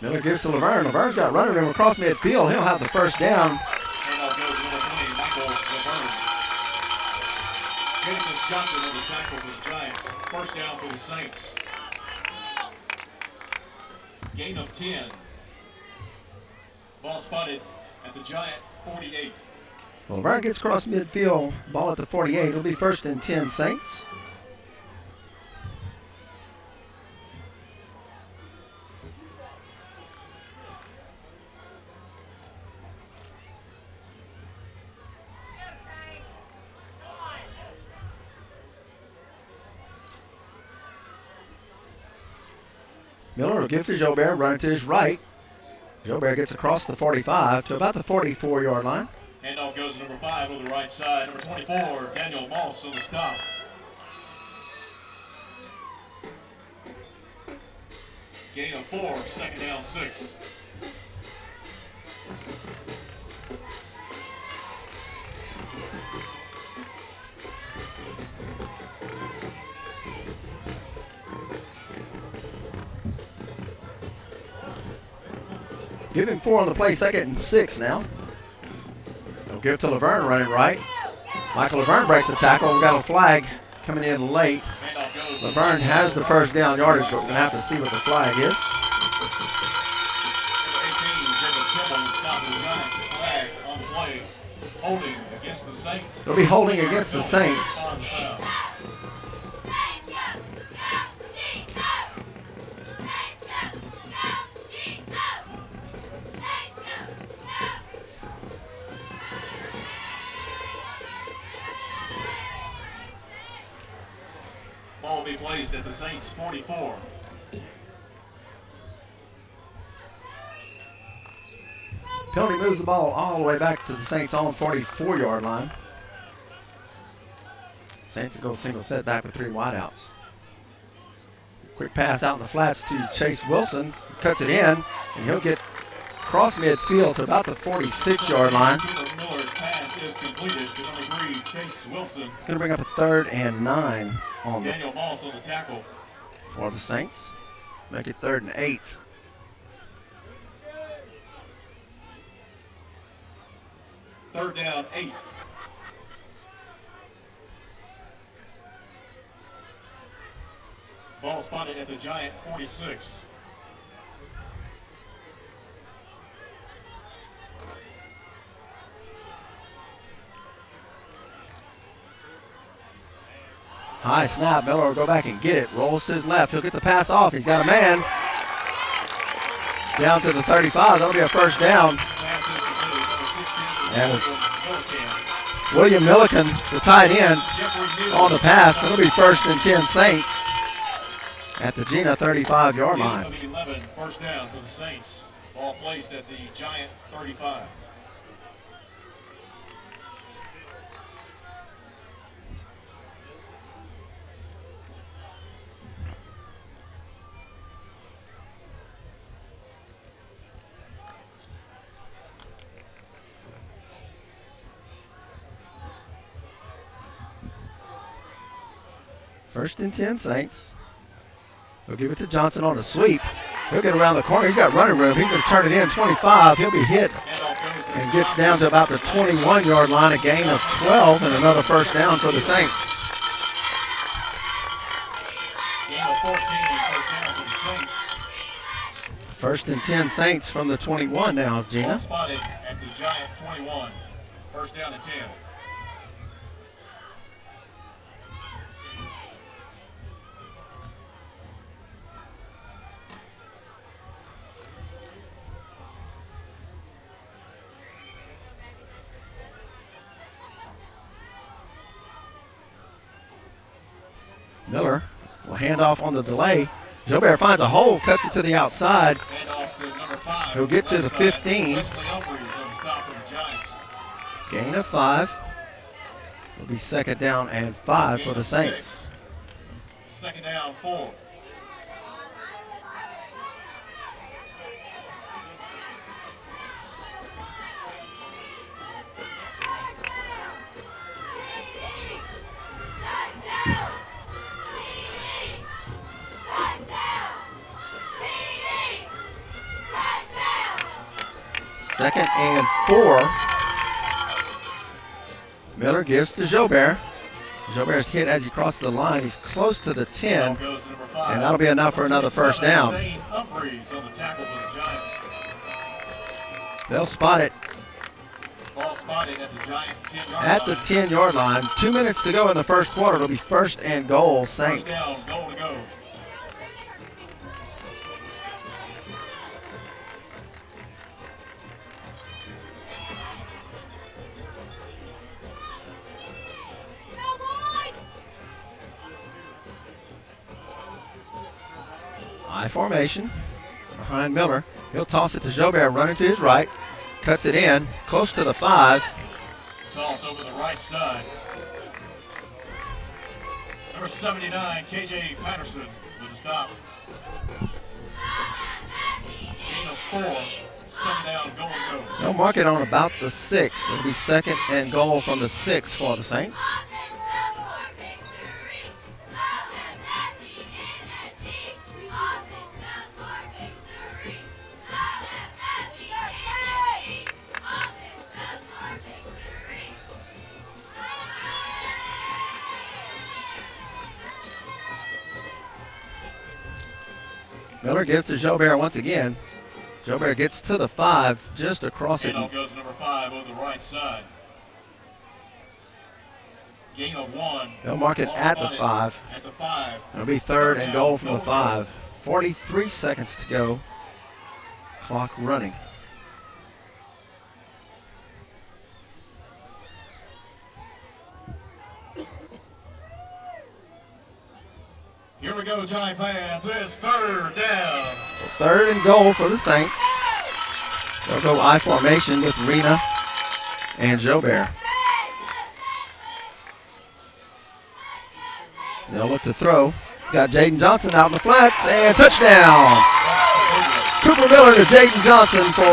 Miller gives to Laverne. Laverne's got running room across midfield. He'll have the first down. Handoff goes to number 20, Michael Laverne. Genesis Johnson on the tackle for the Giants. First down for the Saints. Gain of 10. Ball spotted at the Giant 48. Well, Laverne gets across midfield. Ball at the 48. It'll be first and 10 Saints. Miller will give to Jobert, running to his right. Jobert gets across the 45 to about the 44-yard line. Handoff goes to number 5 on the right side. Number 24, Daniel Moss on the stop. Gain of 4, second down 6. Give him 4 on the play, second and 6 now. They'll give to Laverne running right. Michael Laverne breaks the tackle. We've got a flag coming in late. Laverne has the first down yardage, but we're going to have to see what the flag is. They'll be holding against the Saints. Ball will be placed at the Saints 44. Penalty moves the ball all the way back to the Saints' own 44-yard line. Saints go single set back with 3 wideouts. Quick pass out in the flats to Chase Wilson. Cuts it in, and he'll get cross midfield to about the 46-yard line. Miller's pass is completed to number 3, Chase Wilson. It's going to bring up a 3rd and 9 on Daniel Moss on the tackle for the Saints. Make it 3rd and 8. Third down 8. Ball spotted at the Giant 46. High snap. Miller will go back and get it. Rolls to his left. He'll get the pass off. He's got a man. Down to the 35. That'll be a first down. And William Milliken, the tight end, on the pass. It'll be first and 10 Saints at the Jena 35-yard line. 11, first down for the Saints. Ball placed at the Giant 35. First and 10 Saints. They'll give it to Johnson on a sweep. He'll get around the corner. He's got running room. He's going to turn it in 25. He'll be hit and gets down to about the 21-yard line. A gain of 12 and another first down for the Saints. Gain of 14, first down for the Saints. First and 10 Saints from the 21 now of Jena. Ball spotted at the Giant 21. First down and 10. Miller will hand off on the delay. Jobert finds a hole, cuts it to the outside. He'll get to the 15. Gain of 5. It'll be second down and 5 for the Saints. Second down 4. 2nd and 4. Miller gives to Jobert. Jobert's hit as he crosses the line. He's close to the 10, and that'll be enough for another first down. They'll spot it Ball spotted at the Giant 10-yard at the 10-yard line. 2 minutes to go in the first quarter. It'll be 1st and goal, Saints. First down, goal to go. I formation behind Miller. He'll toss it to Jobert, running to his right. Cuts it in, close to the 5. Toss over the right side. Number 79, KJ Patterson with a stop. Gain of 4, 7 down, goal to go. They'll mark it on about the 6. It'll be 2nd and goal from the 6 for the Saints. Miller gives to Jobert once again. Jobert gets to the 5, just across it. Handoff goes to number 5 over the right side. Gain of 1. They'll mark it at the 5. At the 5. It'll be 3rd and goal from the 5. 43 seconds to go. Clock running. Here we go, Giant fans. It's 3rd down. 3rd and goal for the Saints. They'll go I formation with Rena and Jobert. They'll look to throw. Got Jaden Johnson out in the flats, and touchdown. Cooper Miller to Jaden Johnson for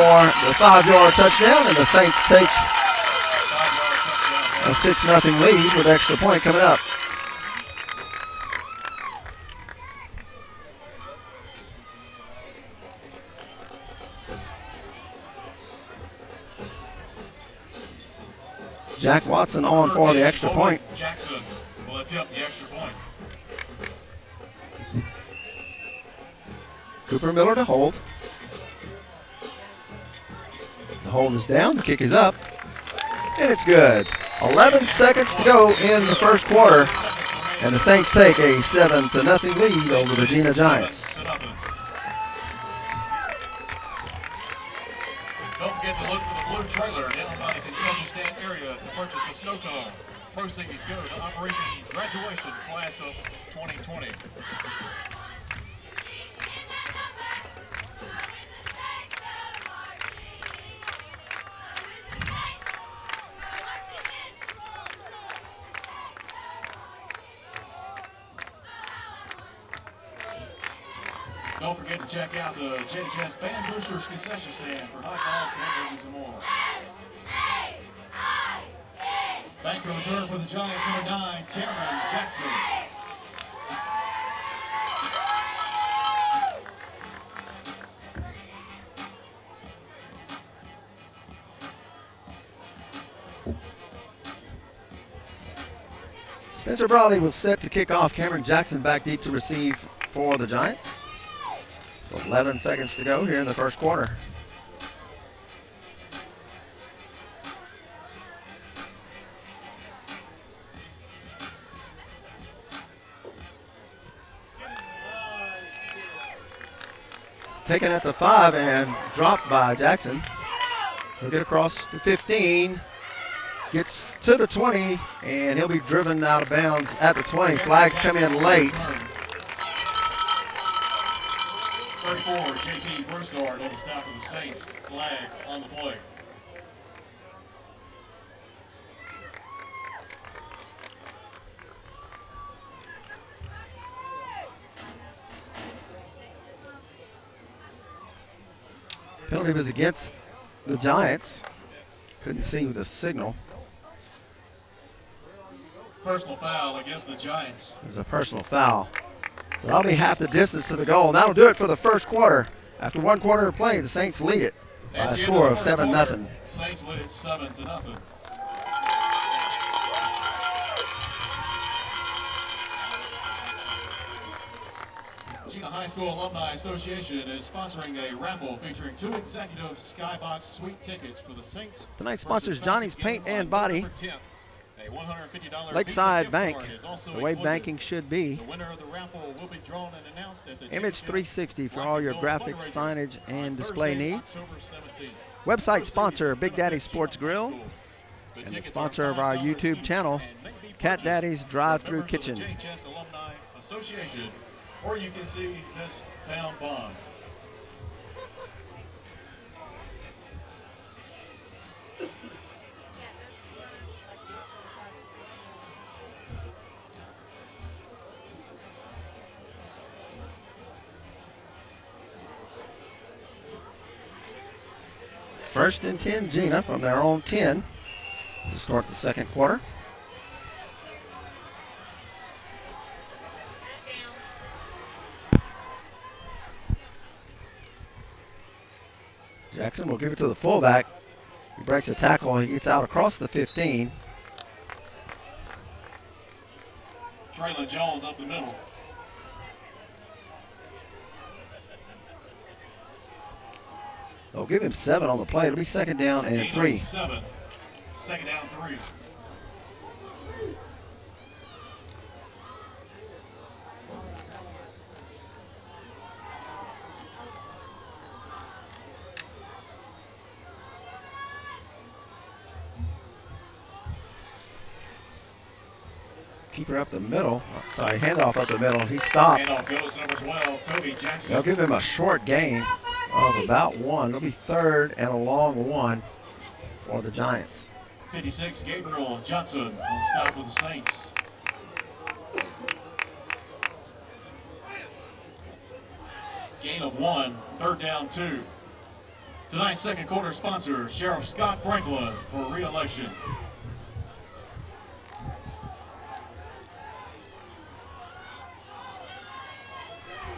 the 5-yard touchdown, and the Saints take a 6-0 lead with extra point coming up. Jack Watson on for the extra point. Jackson will attempt the extra point. Cooper Miller to hold. The hold is down, the kick is up, and it's good. 11 seconds to go in the first quarter, and the Saints take a 7-0 lead over the Jena Giants. Don't forget to look for the blue trailer down by the concession stand area to purchase a snow cone. Proceeds go to Operation Graduation Class of 2020. Don't forget to check out the JHS Band Boosters concession stand for hot dogs, hamburgers, and more. Back to return for the Giants, number 9, Cameron Jackson. Spencer Brawley was set to kick off. Cameron Jackson back deep to receive for the Giants. 11 seconds to go here in the first quarter. Taken at the 5 and dropped by Jackson. He'll get across the 15, gets to the 20, and he'll be driven out of bounds at the 20. Flags come in late. 34, JT Broussard on the stop of the Saints. Flag on the play. Penalty was against the Giants. Couldn't see the signal. Personal foul against the Giants. It was a personal foul. So that'll be half the distance to the goal. That'll do it for the first quarter. After 1 quarter of play, the Saints lead it by a score of 7-0. Saints lead it 7-0. Jena High School Alumni Association is sponsoring a raffle featuring 2 executive Skybox Suite tickets for the Saints. Tonight sponsors Johnny's Paint and Body. Lakeside Bank, the way banking should be. The winner of the raffle will be drawn and announced at the Image 360 for all your graphics, signage, and display needs. October 17th. Website sponsor Big Daddy Sports Grill. And the sponsor of our YouTube channel, Cat Daddy's Drive-Thru Kitchen. JHS Alumni Association, or you can see this pound bond. First and 10, Jena from their own 10 to start the second quarter. Jackson will give it to the fullback. He breaks a tackle. He gets out across the 15. Traylon Jones up the middle. They'll give him 7 on the play. It'll be second down and 3. 7. Second down 3. Keeper up the middle. Sorry, handoff up the middle. He stopped. Handoff goes number 12, Toby Jackson. They'll give him a short gain of about 1. It'll be third and a long 1 for the Giants. 56, Gabriel Johnson on stop for the Saints. Gain of 1, third down 2. Tonight's second quarter sponsor, Sheriff Scott Franklin for re-election.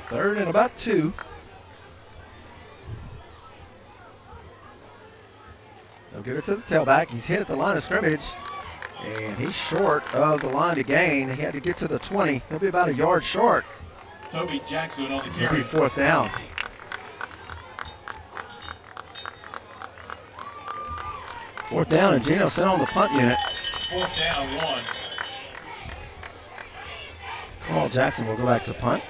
Third and about 2. They'll give it to the tailback. He's hit at the line of scrimmage, and he's short of the line to gain. He had to get to the 20. He'll be about a yard short. Toby Jackson on the It'll carry. be fourth down. Fourth down, and Geno sent on the punt unit. Fourth down 1. Carl Jackson will go back to punt.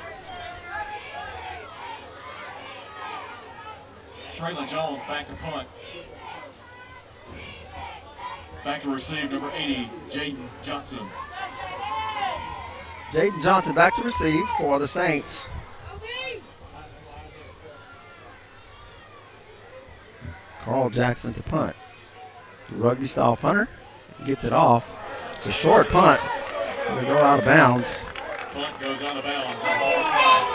Traylon Jones back to punt. Back to receive, number 80, Jaden Johnson. Jaden Johnson back to receive for the Saints. Carl Jackson to punt. The rugby style punter gets it off. It's a short punt. So they go out of bounds. Punt goes out of bounds on the far side.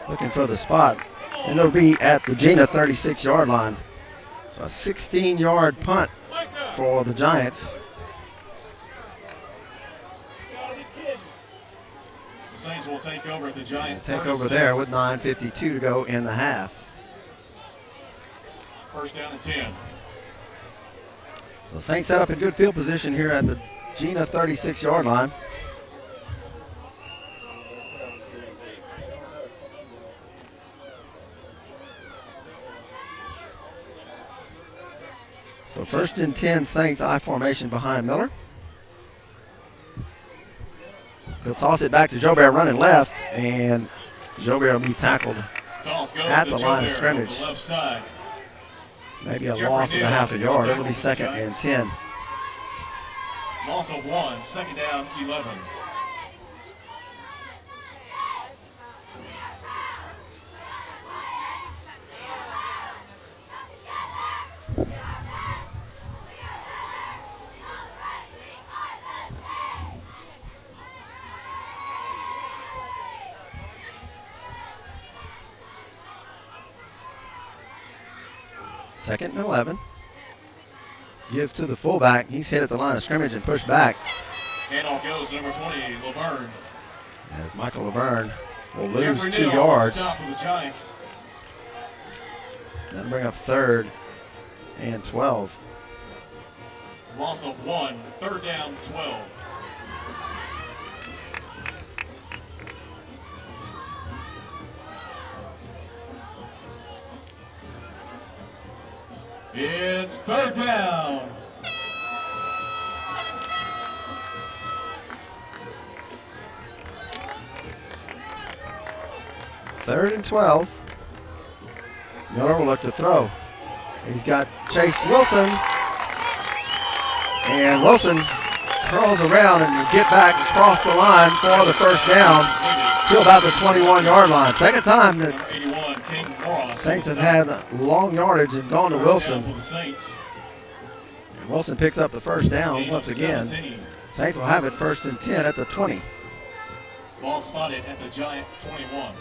Looking for the spot. And it'll be at the Jena 36-yard line. So a 16-yard punt for the Giants. The Saints will take over at the Giant. Take over there with 9:52 to go in the half. First down and 10. The Saints set up in good field position here at the Jena 36-yard line. So first and 10, Saints I formation behind Miller. He'll toss it back to Jobert running left, and Jobert will be tackled Toss goes at to the line of Jobert scrimmage. on the left side. Maybe a Jeffrey loss of a Neal half a yard. tackle It'll be for the second and Giants. 10. Loss of 1, second down 11. Second and 11. Give to the fullback. He's hit at the line of scrimmage and pushed back. Handoff goes to number 20, Laverne. As Michael Laverne will lose Jeffrey 2 Neal yards. Stop for the Giants. That'll bring up 3rd and 12. Loss of 1, 3rd down, 12. It's 3rd down. Third and 12. Miller will look to throw. He's got Chase Wilson. And Wilson curls around and will get back across the line for the 1st down to about the 21-yard line. Second time that Saints have had long yardage and gone to Wilson. And Wilson picks up the 1st down once again. Saints will have it 1st and 10 at the 20. Ball spotted at the Giant 21.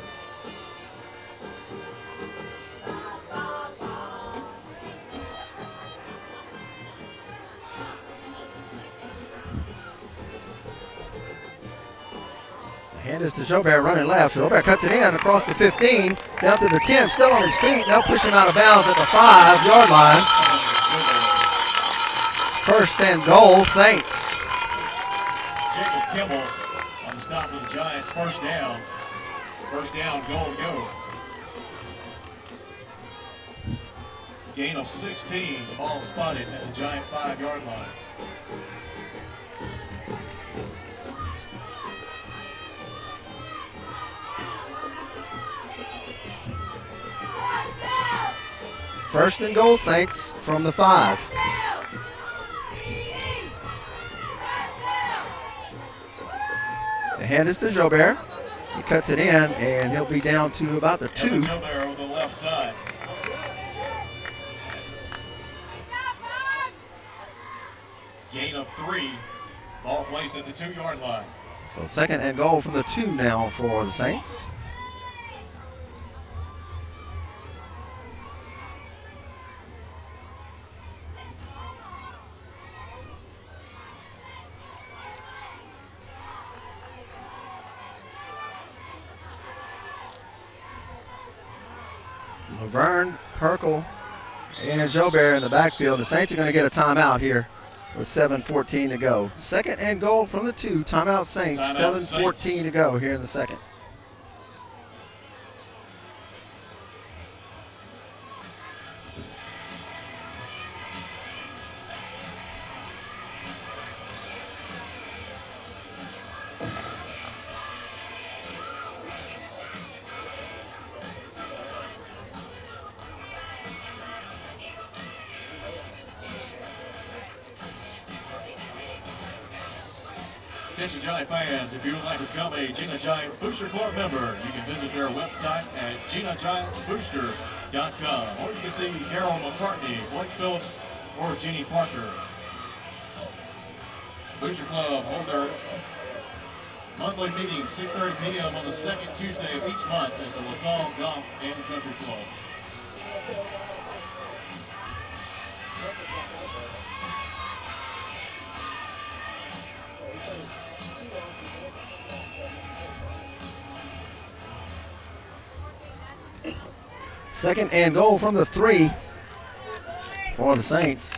Hand is to Jobert running left. Jobert cuts it in across the 15, down to the 10, still on his feet. Now pushing out of bounds at the 5-yard line. 1st and goal, Saints. Jacob Kimball on the stop of the Giants. 1st down. 1st down, goal to go. Gain of 16. Ball spotted at the Giant 5-yard line. First and goal, Saints from the 5. The hand is to Jobert. He cuts it in, and he'll be down to about the 2. Jobert over the left side. Gain of 3. Ball placed at the 2-yard line. So 2nd and goal from the 2 now for the Saints. Laverne, Perkle, and Jobert in the backfield. The Saints are going to get a timeout here with 7:14 to go. 2nd and goal from the 2. Timeout Saints. 7:14 to go here in the 2nd. Attention Giant fans, if you would like to become a Jena Giant Booster Club member, you can visit their website at JenaGiantsBooster.com, or you can see Daryl McCartney, Blake Phillips, or Jeannie Parker. Booster Club hold their monthly meeting 6:30 p.m. on the 2nd Tuesday of each month at the LaSalle Golf and Country Club. Second and goal from the 3 for the Saints.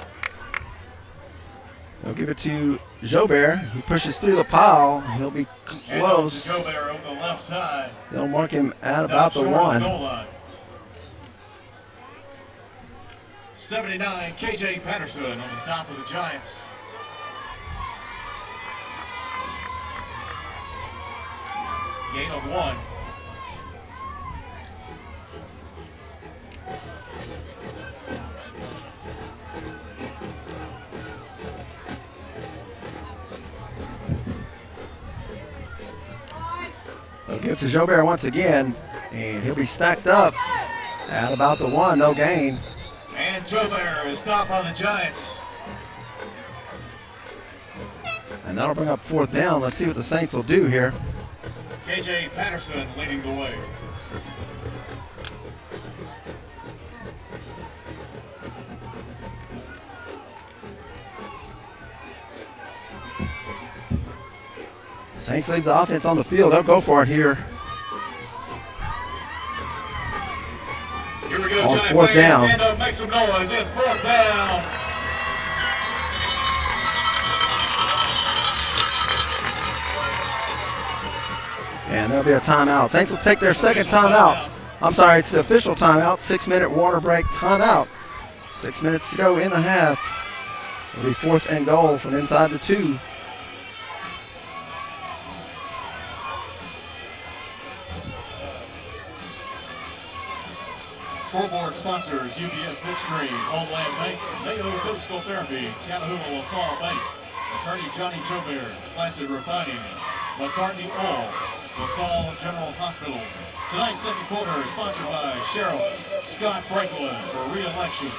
They'll give it to Jobert, who pushes through the pile. He'll be close. Jobert over the left side. They'll mark him at about the 1. 79, KJ Patterson on the stop for the Giants. Gain of 1. They'll give to Jobert once again, and he'll be stacked up at about the 1, no gain. And Jobert is stopped by the Giants. And that'll bring up 4th down. Let's see what the Saints will do here. KJ Patterson leading the way. Saints leaves the offense on the field. They'll go for it here. Here we go, On Giant fourth players, down. stand up, make some noise. It's fourth down. And there'll be a timeout. Saints will take their second timeout. I'm sorry, it's the official timeout. 6-minute water break timeout. 6 minutes to go in the half. It'll be 4th and goal from inside the 2. Scoreboard sponsors UBS Midstream, Homeland Bank, Mayo Physical Therapy, Catahoula LaSalle Bank, Attorney Johnny Joubert, Placid Refining, McCartney Oil, LaSalle General Hospital. Tonight's second quarter is sponsored by Sheriff Scott Franklin for re-election.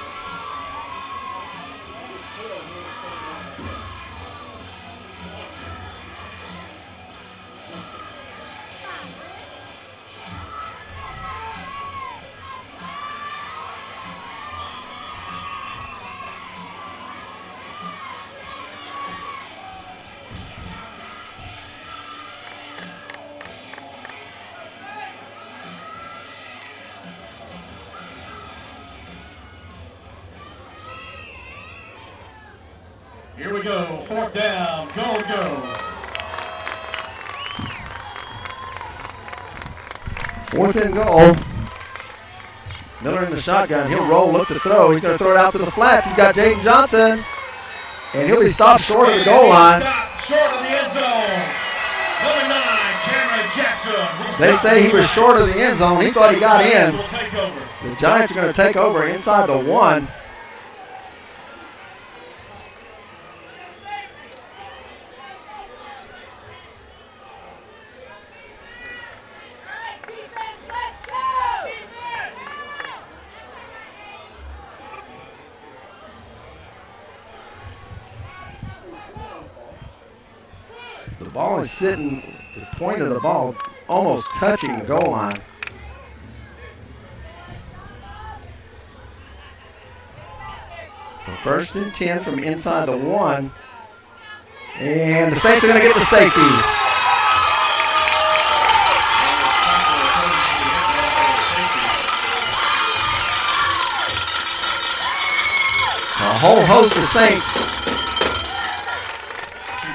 Here we go, fourth down, go. 4th and goal. Miller in the shotgun. He'll roll, look to throw. He's going to throw it out to the flats. He's got Jaden Johnson. And he'll be stopped short of the goal line. Stopped short of the end zone. Number 9, Cameron Jackson. They say he was short of the end zone. He thought he got in. Will take over. The Giants are going to take over inside the 1. The ball is sitting, the point of the ball almost touching the goal line. So 1st and 10 from inside the 1. And the Saints are going to get the safety. A whole host of Saints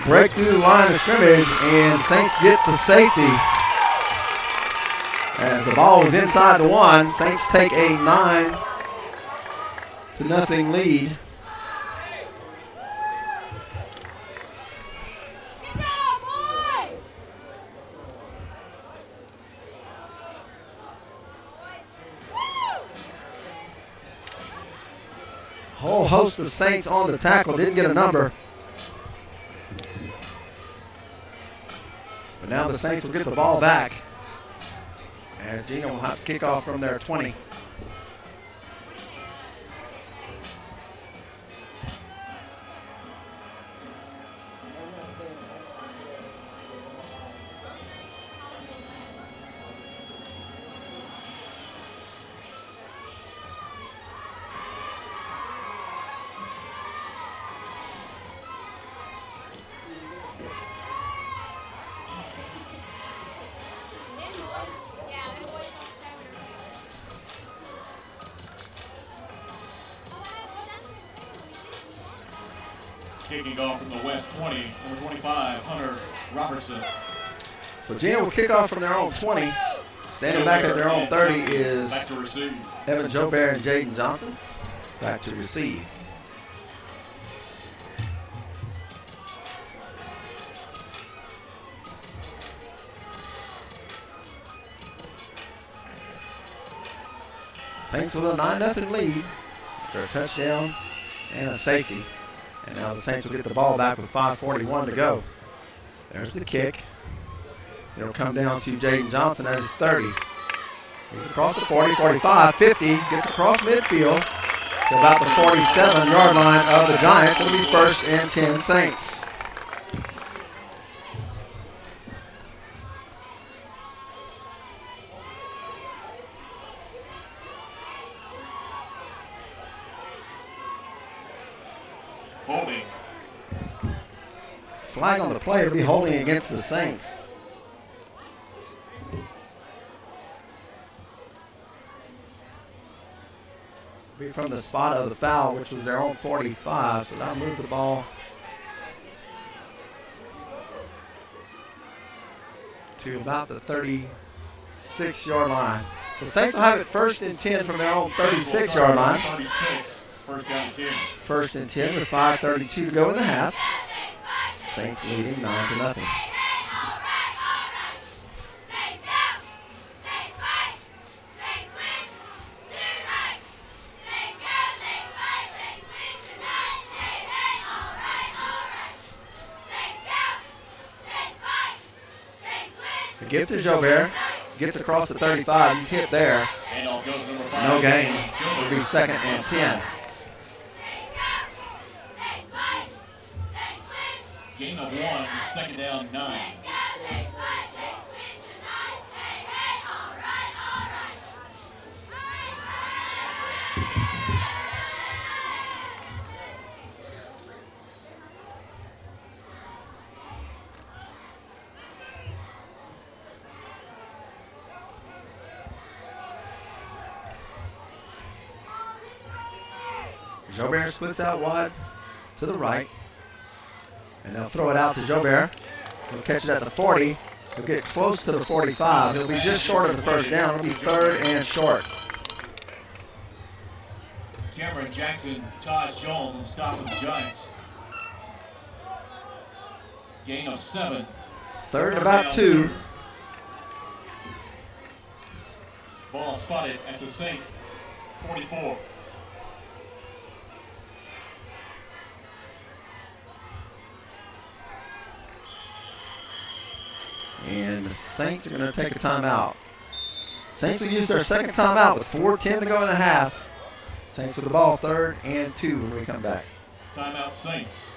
break through the line of scrimmage, and Saints get the safety. As the ball is inside the 1, Saints take a 9-0 lead. Whole host of Saints on the tackle, didn't get a number. But now the Saints will get the ball back as Jena will have to kick off from their 20. Kicking off from the West 20, number 25, Hunter Robertson. So Jena will kick off from their own 20. Standing back at their own 30 is back to receive. Evan Joubert and Jaden Johnson. Back to receive. Saints with a 9-0 lead after a touchdown and a safety. And now the Saints will get the ball back with 5:41 to go. There's the kick. It'll come down to Jaden Johnson at his 30. He's across the 40, 45, 50. Gets across midfield to about the 47-yard line of the Giants. It'll be 1st and 10 Saints. flag on the play. It'll be holding against the Saints. Be from the spot of the foul, which was their own 45. So that'll move the ball to about the 36-yard line. So Saints will have it 1st and 10 from their own 36-yard line. 36, 1st down and 10. 1st and 10 with 5:32 to go in the half. Saints leading 9-0. The gift to Jobert. Gets across the 35. He's hit there. Handoff goes number 5. No gain. It'll be 2nd and 10. Gain of 1, 2nd down, 9. Jobert splits out wide to the right. And they'll throw it out to Jobert. He'll catch it at the 40. He'll get close to the 45. He'll be just short of the 1st down. It'll be 3rd and short. Cameron Jackson, Taj Jones on stop of the Giants. Gain of 7. 3rd and about 2. Ball spotted at the Saint 44. And the Saints are going to take a timeout. Saints will use their 2nd timeout with 4:10 to go in the half. Saints with the ball 3rd and 2 when we come back. Timeout Saints.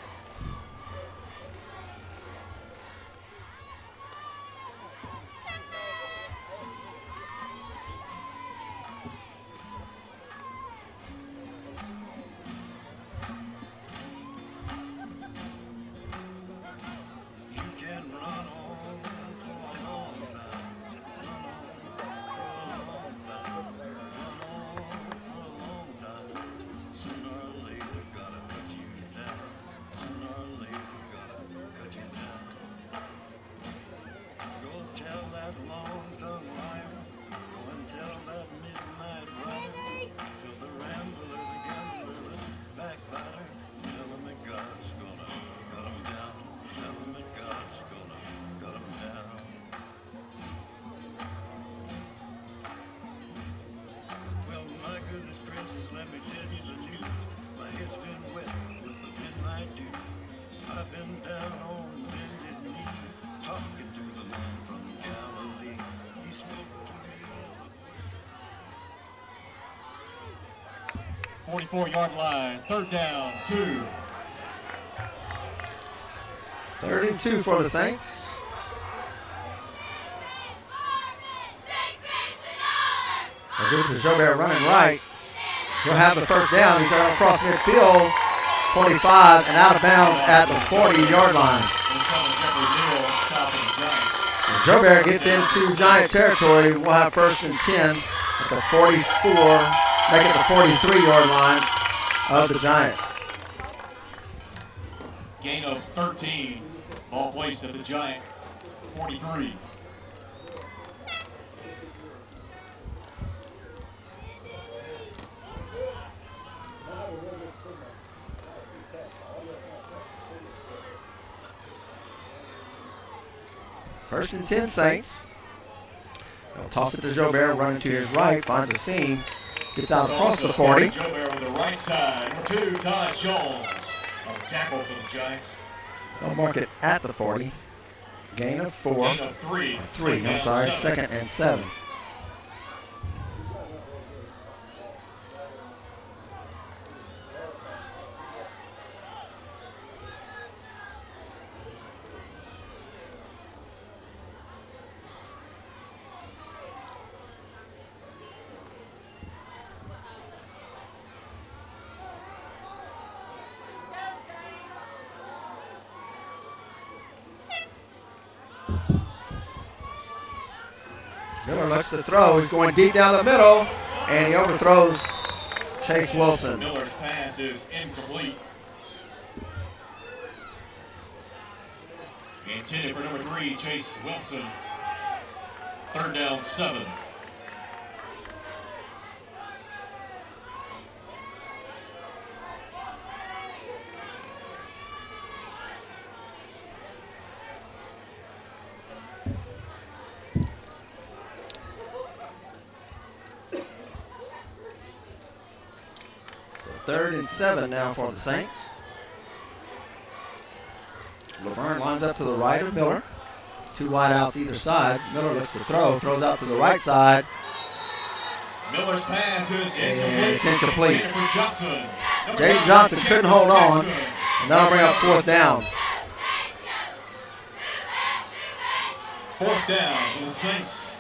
I've been down on bended knee, talking to the man from Galilee. He spoke to me. 44-yard line, 3rd down, 2. 3rd and 2 for the Saints. They'll give it to Jobert running right. He'll have the 1st down. He's going across midfield, 25, and out of bounds at the 40-yard line. And Jobert gets into Giant territory. We'll have 1st and 10 at the 44, make it the 43-yard line of the Giants. Gain of 13. Ball placed at the Giant 43. First and 10 Saints. They'll toss it to Jobert, running to his right, finds a seam, gets out across the 40. Jobert on the right side. Number 2, Todd Jones on the tackle for the Giants. They'll mark it at the 40. Gain of 4. Gain of 3. 3, I'm sorry, 2nd and 7. Miller looks to throw. He's going deep down the middle, and he overthrows Chase Wilson. Miller's pass is incomplete. Intended for number 3, Chase Wilson. 3rd down, 7. So 3rd and 7 now for the Saints. Laverne lines up to the right of Miller. 2 wideouts either side. Miller looks to throw, throws out to the right side. Miller's pass is And it's incomplete. For Johnson. Jaden Johnson couldn't hold on, and that'll bring up 4th down. 4th down for the Saints.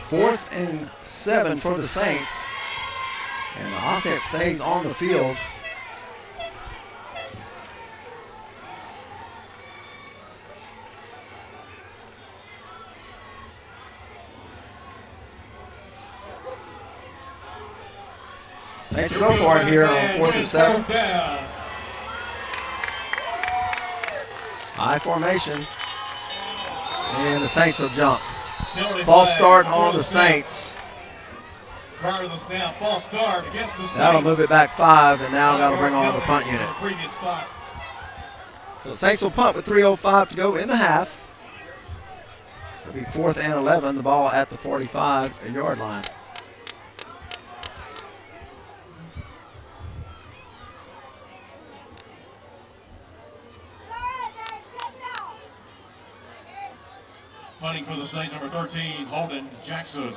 4th and 7 for the Saints. And the offense stays on the field. Saints will go for it here on 4th and 7. High formation. And the Saints will jump. False start on the Saints. Prior to the snap, false start against the Saints. That'll move it back 5, and now that'll bring on the punt unit. Previous spot. So the Saints will punt with 3:05 to go in the half. It'll be 4th and 11, the ball at the 45-yard line. Punting for the Saints, number 13, Holden Jackson.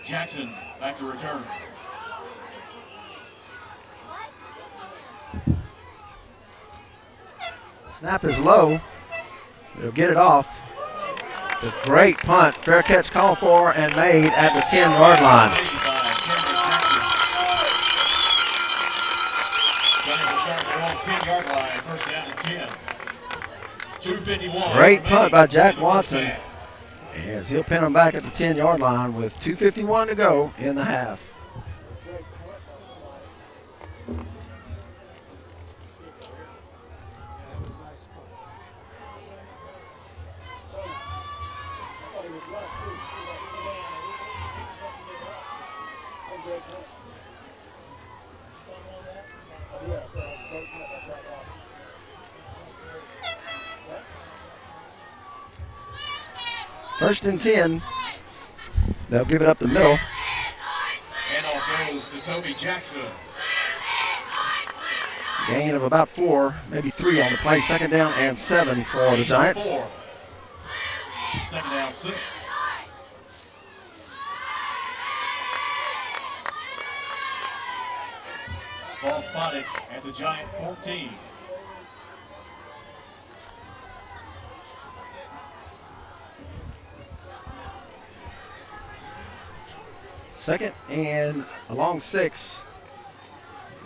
Jackson back to return. Snap is low. It'll get it off. It's a great punt. Fair catch called for and made at the 10-yard line. First down and 10. 2:51. Great punt by Jack Watson. As he'll pin him back at the 10-yard line with 2:51 to go in the half. First and 10. They'll give it up the middle. Handoff goes to Toby Jackson. Gain of about 4, maybe 3 on the play. 2nd down and 7 for the Giants. 2nd down, 6. Ball spotted at the Giant 14. Second and along 6.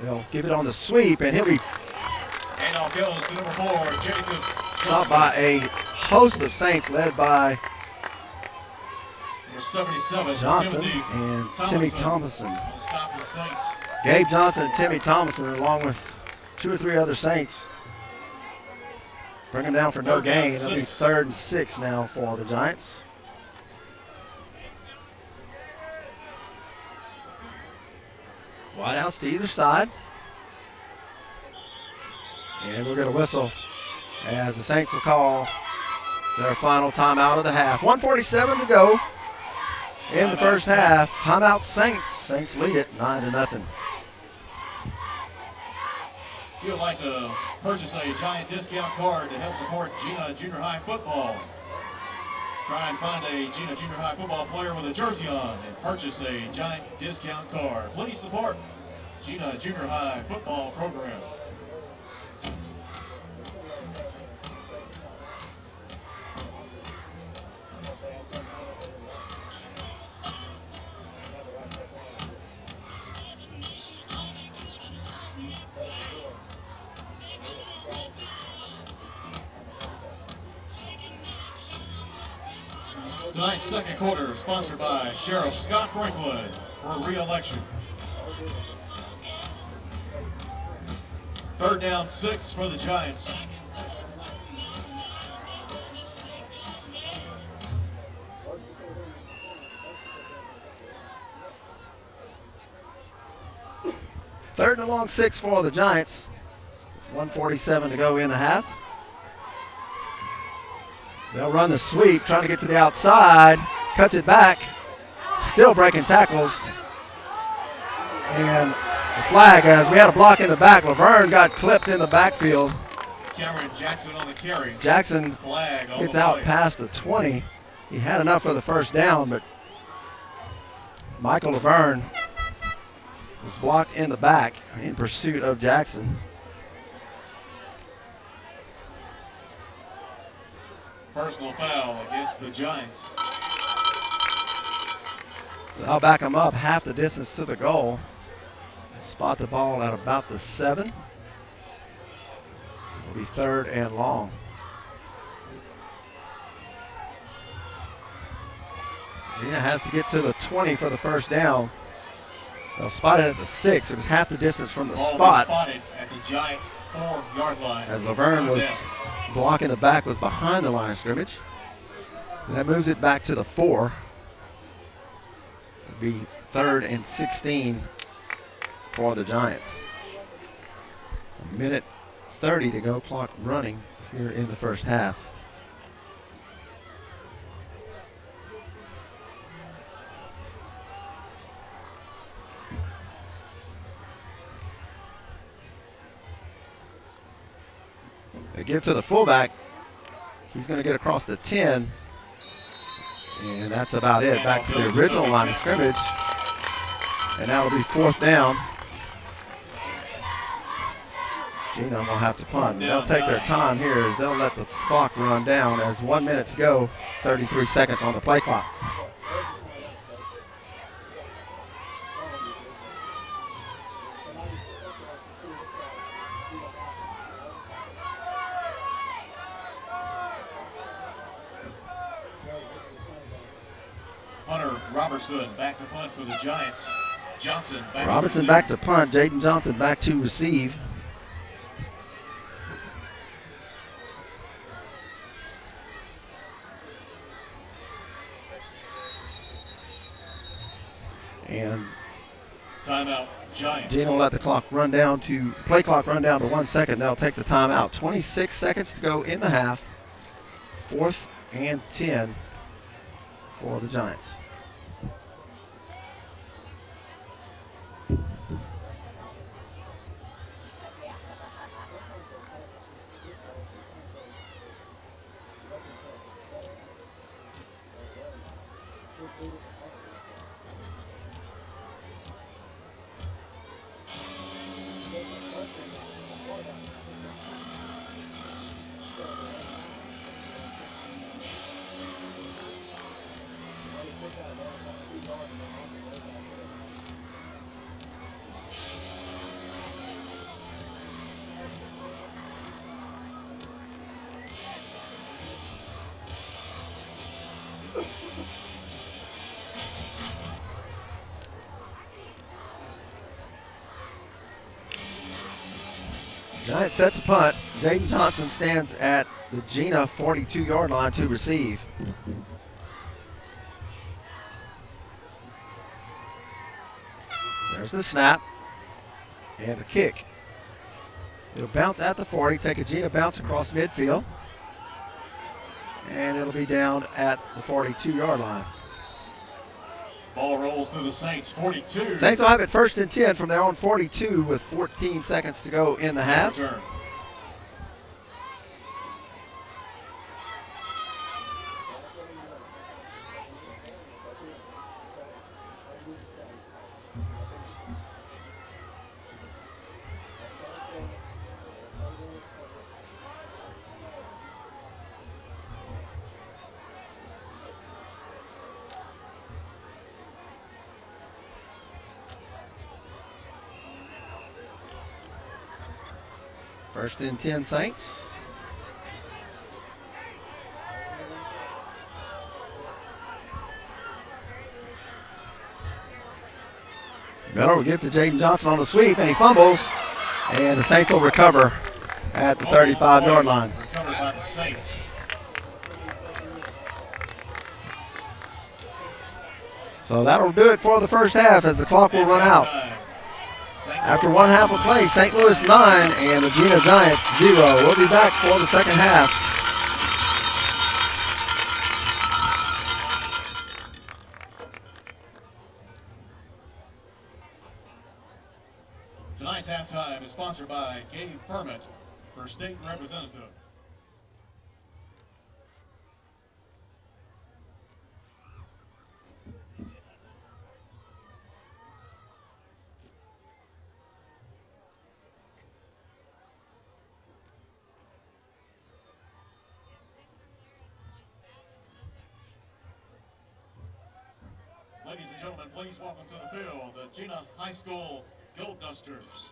They'll give it on the sweep, and he'll be Handoff goes to number 4, Jacobs. stopped by a host of Saints led by Number 77, Johnson Timothy and Timmy Thomason. on stop for the Saints. Gabe Johnson and Timmy Thomason, along with 2 or 3 other Saints. Bring them down for no 3rd down, gain. It'll be 6. 3rd and 6 now for the Giants. Wideouts to either side. And we'll get a whistle as the Saints will call their final timeout of the half. 1:47 to go in the first half. Timeout Saints. Saints lead it 9-0. If you would like to purchase a Giant discount card to help support Jena Junior High football, try and find a Jena Junior High football player with a jersey on and purchase a Giant discount card. Please support Jena Junior High football program. Tonight's second quarter sponsored by Sheriff Scott Franklin for re-election. 3rd down 6 for the Giants. Third and long 6 for the Giants. 1:47 to go in the half. They'll run the sweep, trying to get to the outside. Cuts it back. Still breaking tackles. And the flag, as we had a block in the back. Laverne got clipped in the backfield. Cameron Jackson on the carry. Jackson Flag on gets the out play. past the 20. He had enough for the first down, but Michael Laverne was blocked in the back in pursuit of Jackson. Personal foul against the Giants. So I'll back him up half the distance to the goal. Spot the ball at about the 7. It'll be 3rd and long. Jena has to get to the 20 for the first down. They'll spot it at the 6. It was half the distance from the Ball spot. spotted at the Giant 4-yard line. As Laverne was blocking the back, was behind the line of scrimmage. So that moves it back to the 4. It'll be 3rd and 16 for the Giants. 1:30 to go, clock running here in the first half. They give to the fullback. He's going to get across the 10. And that's about it. Back to the original line of scrimmage. And that'll be 4th down. Jena will have to punt. They'll take their time here as they'll let the clock run down as 1 minute to go, 33 seconds on the play clock. Hunter Robertson back to punt for the Giants. Johnson back Robertson to back to punt. Jaden Johnson back to receive. And timeout Giants. Jena will let the clock run down to, play clock run down to 1 second. They'll take the timeout. 26 seconds to go in the half. 4th and 10 for the Giants. Giants set to punt. Jaden Johnson stands at the Jena 42-yard line to receive. There's the snap and the kick. It'll bounce at the 40, take a Jena bounce across midfield, and it'll be down at the 42-yard line. Ball rolls to the Saints, 42. Saints will have it 1st and 10 from their own 42 with 14 seconds to go in the half. Return. First and 10 Saints. Miller will give to Jaden Johnson on the sweep, and he fumbles. And the Saints will recover at the 35-yard line. Recovered by the Saints. So that'll do it for the first half as the clock will run out. After one half of play, St. Louis 9 and the Jena Giants 0. We'll be back for the second half. Tonight's halftime is sponsored by Gabe Ferment for state representative. Ladies and gentlemen, please welcome to the field the Jena High School Gold Dusters.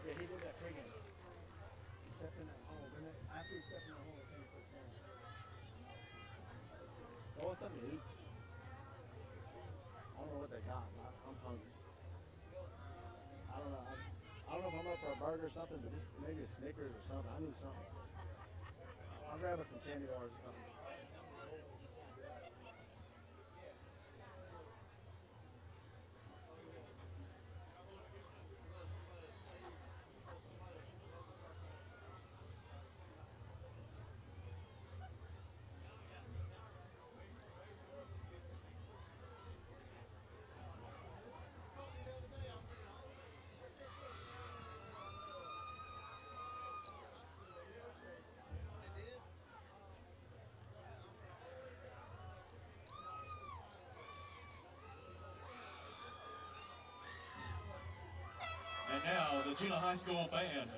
Yeah, he did that pregame. He stepped in that hole. And then after he stepped in that hole, he came and put sand. That was something to eat. I don't know what they got. I'm hungry. I don't know. I don't know if I'm up for a burger or something, but just maybe a Snickers or something. I need something. I'll grab us some candy bars or something. And now the Jena High School Band.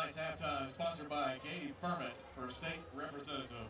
tonight's halftime is sponsored by Katie Permit for state representative.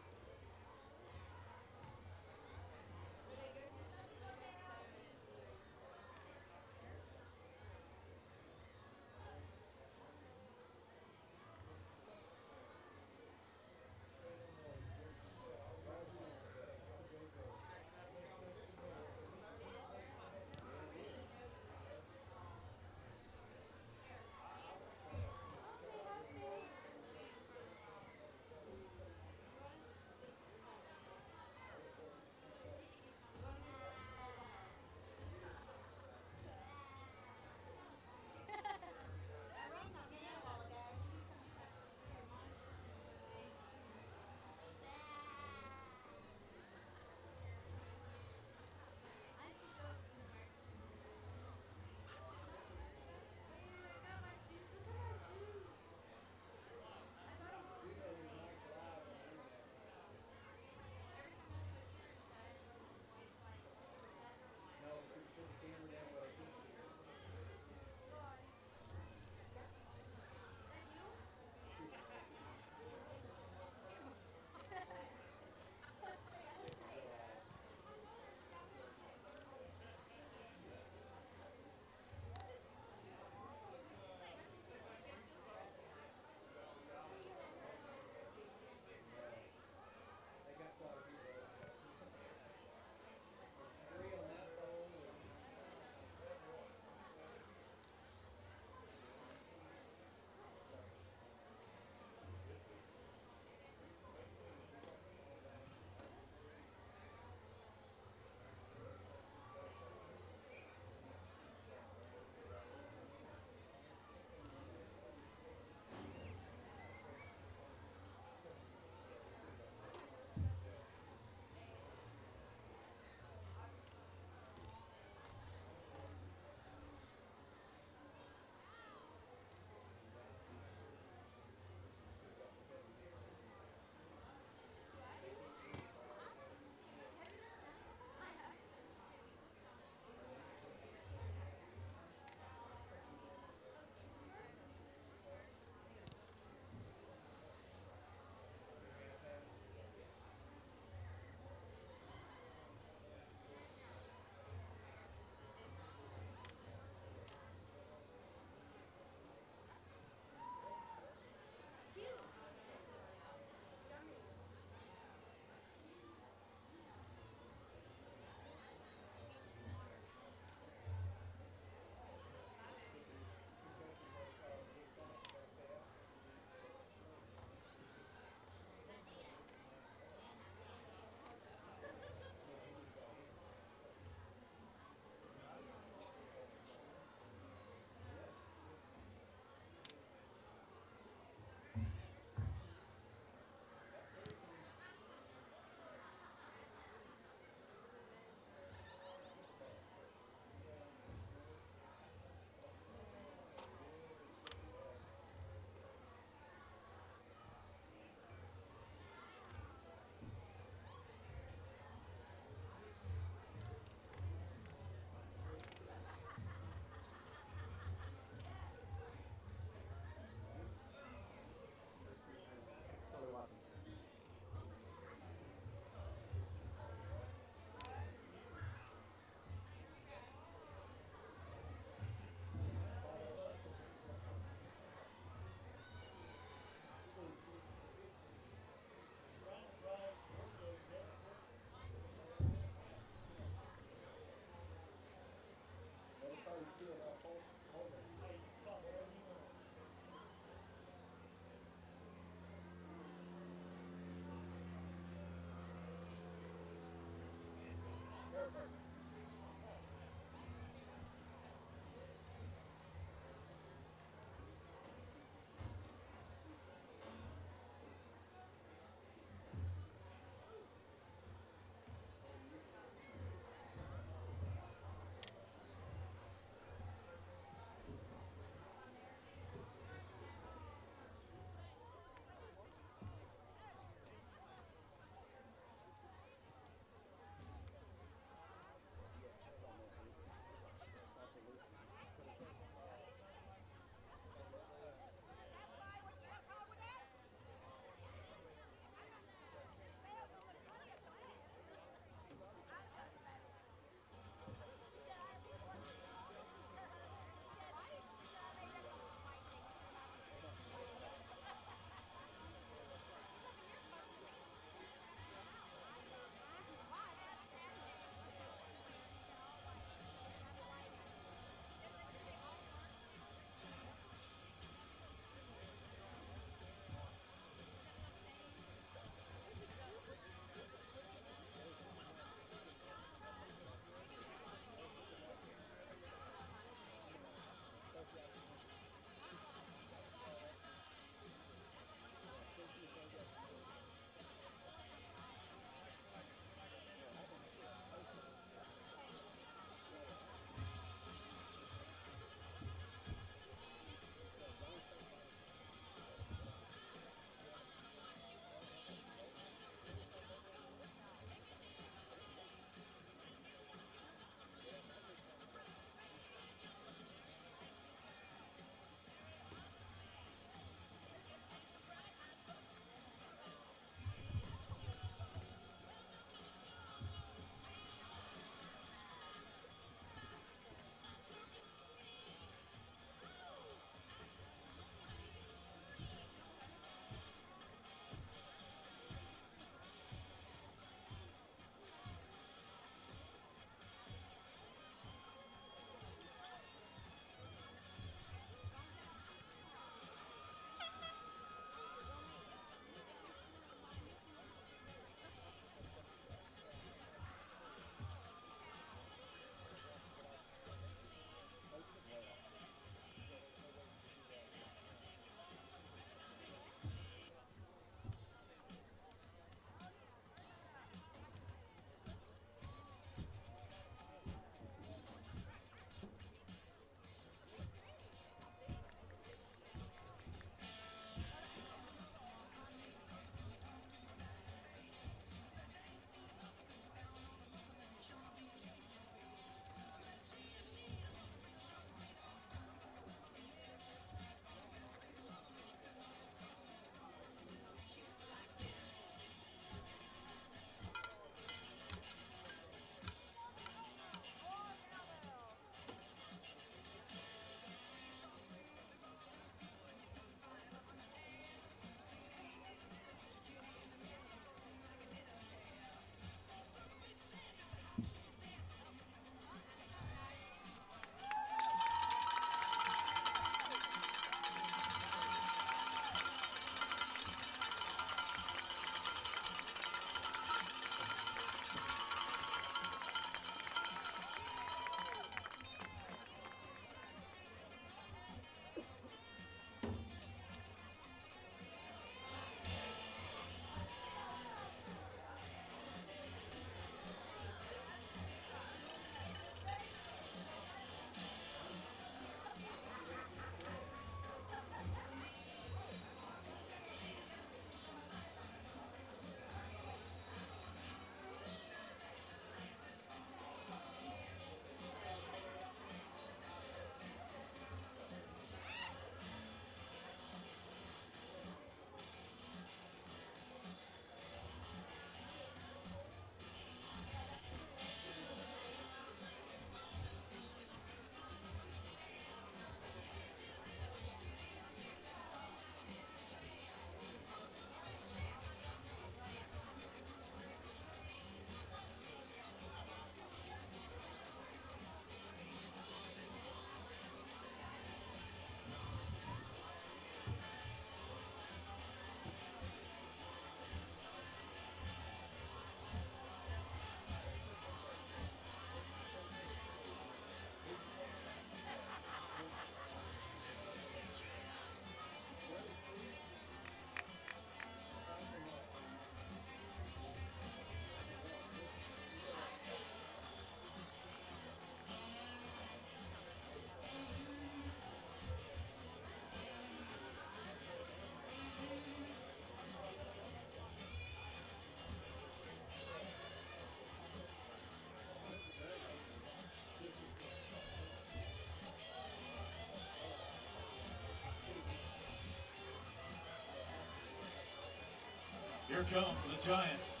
Here come the Giants.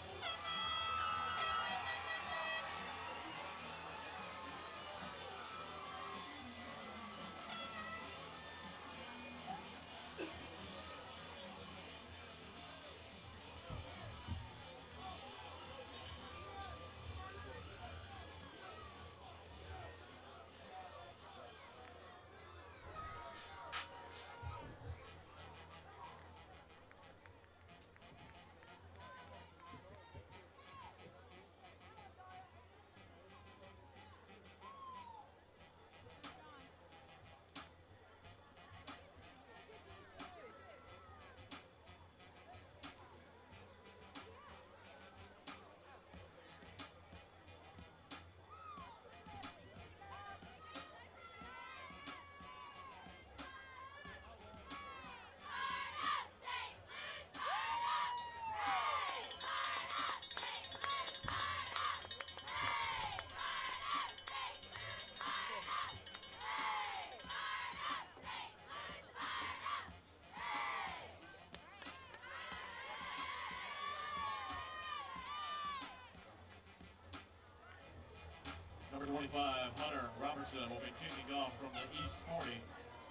Number 25, Hunter Robertson, will be kicking off from the East 40.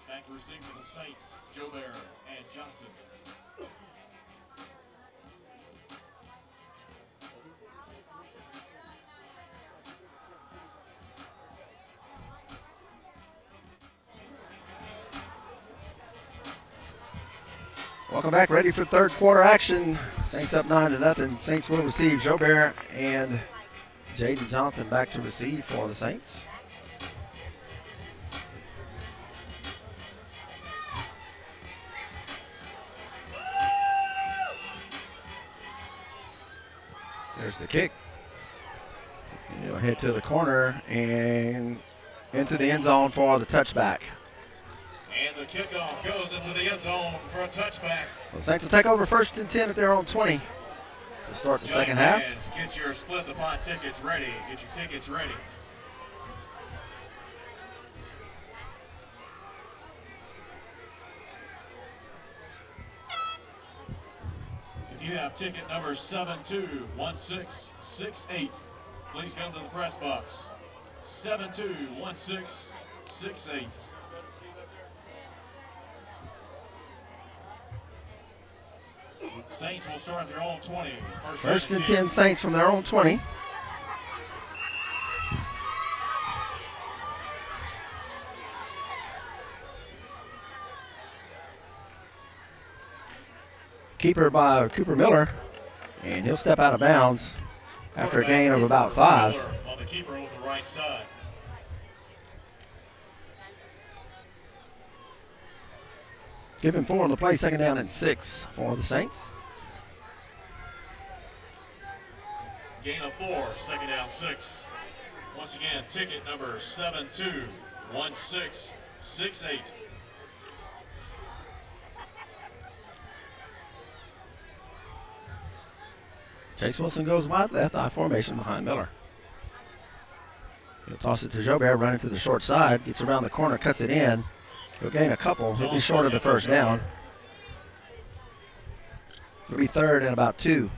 Back to receive for the Saints, Joe Bear and Johnson. Welcome back, ready for third quarter action. Saints up 9-0. Saints will receive. Joe Bear and Jaden Johnson back to receive for the Saints. There's the kick. It'll hit to the corner and into the end zone for the touchback. And the kickoff goes into the end zone for a touchback. The Saints will take over 1st and 10 at their own 20 to start the second half. Get your split the pot tickets ready. Get your tickets ready. If you have ticket number 721668, please come to the press box. 721668. Saints will start their own 20. First and 10 Saints from their own 20. Keeper by Cooper Miller, and he'll step out of bounds after a gain of about 5. On the keeper with the right side. Give him 4 on the play, 2nd down and 6 for the Saints. Gain of 4, 2nd down 6. Once again, ticket number 721668. Chase Wilson goes wide left, I formation behind Miller. He'll toss it to Jobert, running to the short side, gets around the corner, cuts it in. He'll gain a couple. He'll be short of the first down. It'll be 3rd and about 2.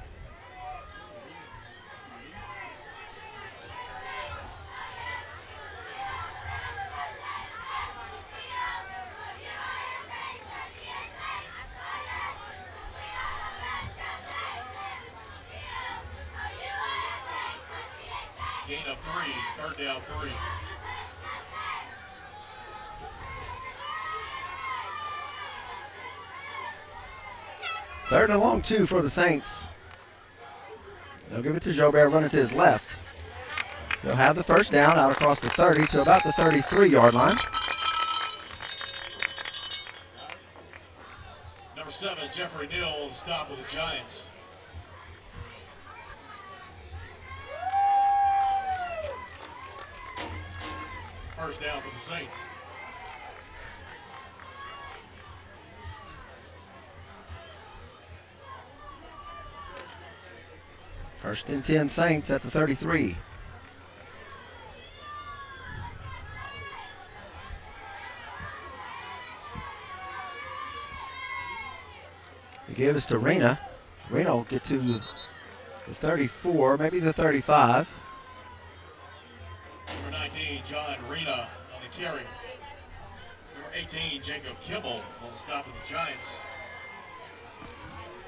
Gain of 3, 3rd down 3. Third and long 2 for the Saints. They'll give it to Jobert, running to his left. They'll have the first down out across the 30 to about the 33-yard line. Number 7, Jeffrey Neal, the stop of the Giants. First down for the Saints. First and 10 Saints at the 33. The give is to Reyna. Reno get to the 34, maybe the 35. Number 19, John Rena on the carry. Number 18, Jacob Kimball on the stop of the Giants.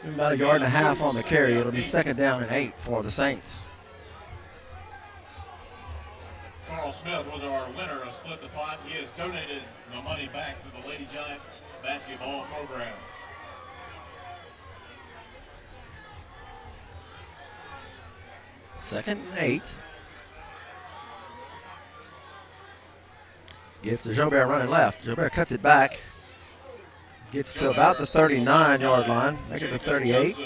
About a yard and a half on the carry. It'll be 2nd down and 8 for the Saints. Carl Smith was our winner of Split the Pot. He has donated the money back to the Lady Giant basketball program. Second and 8. Gift to Jobert running left. Jobert cuts it back. Gets to about the 39-yard line. Make it the 38.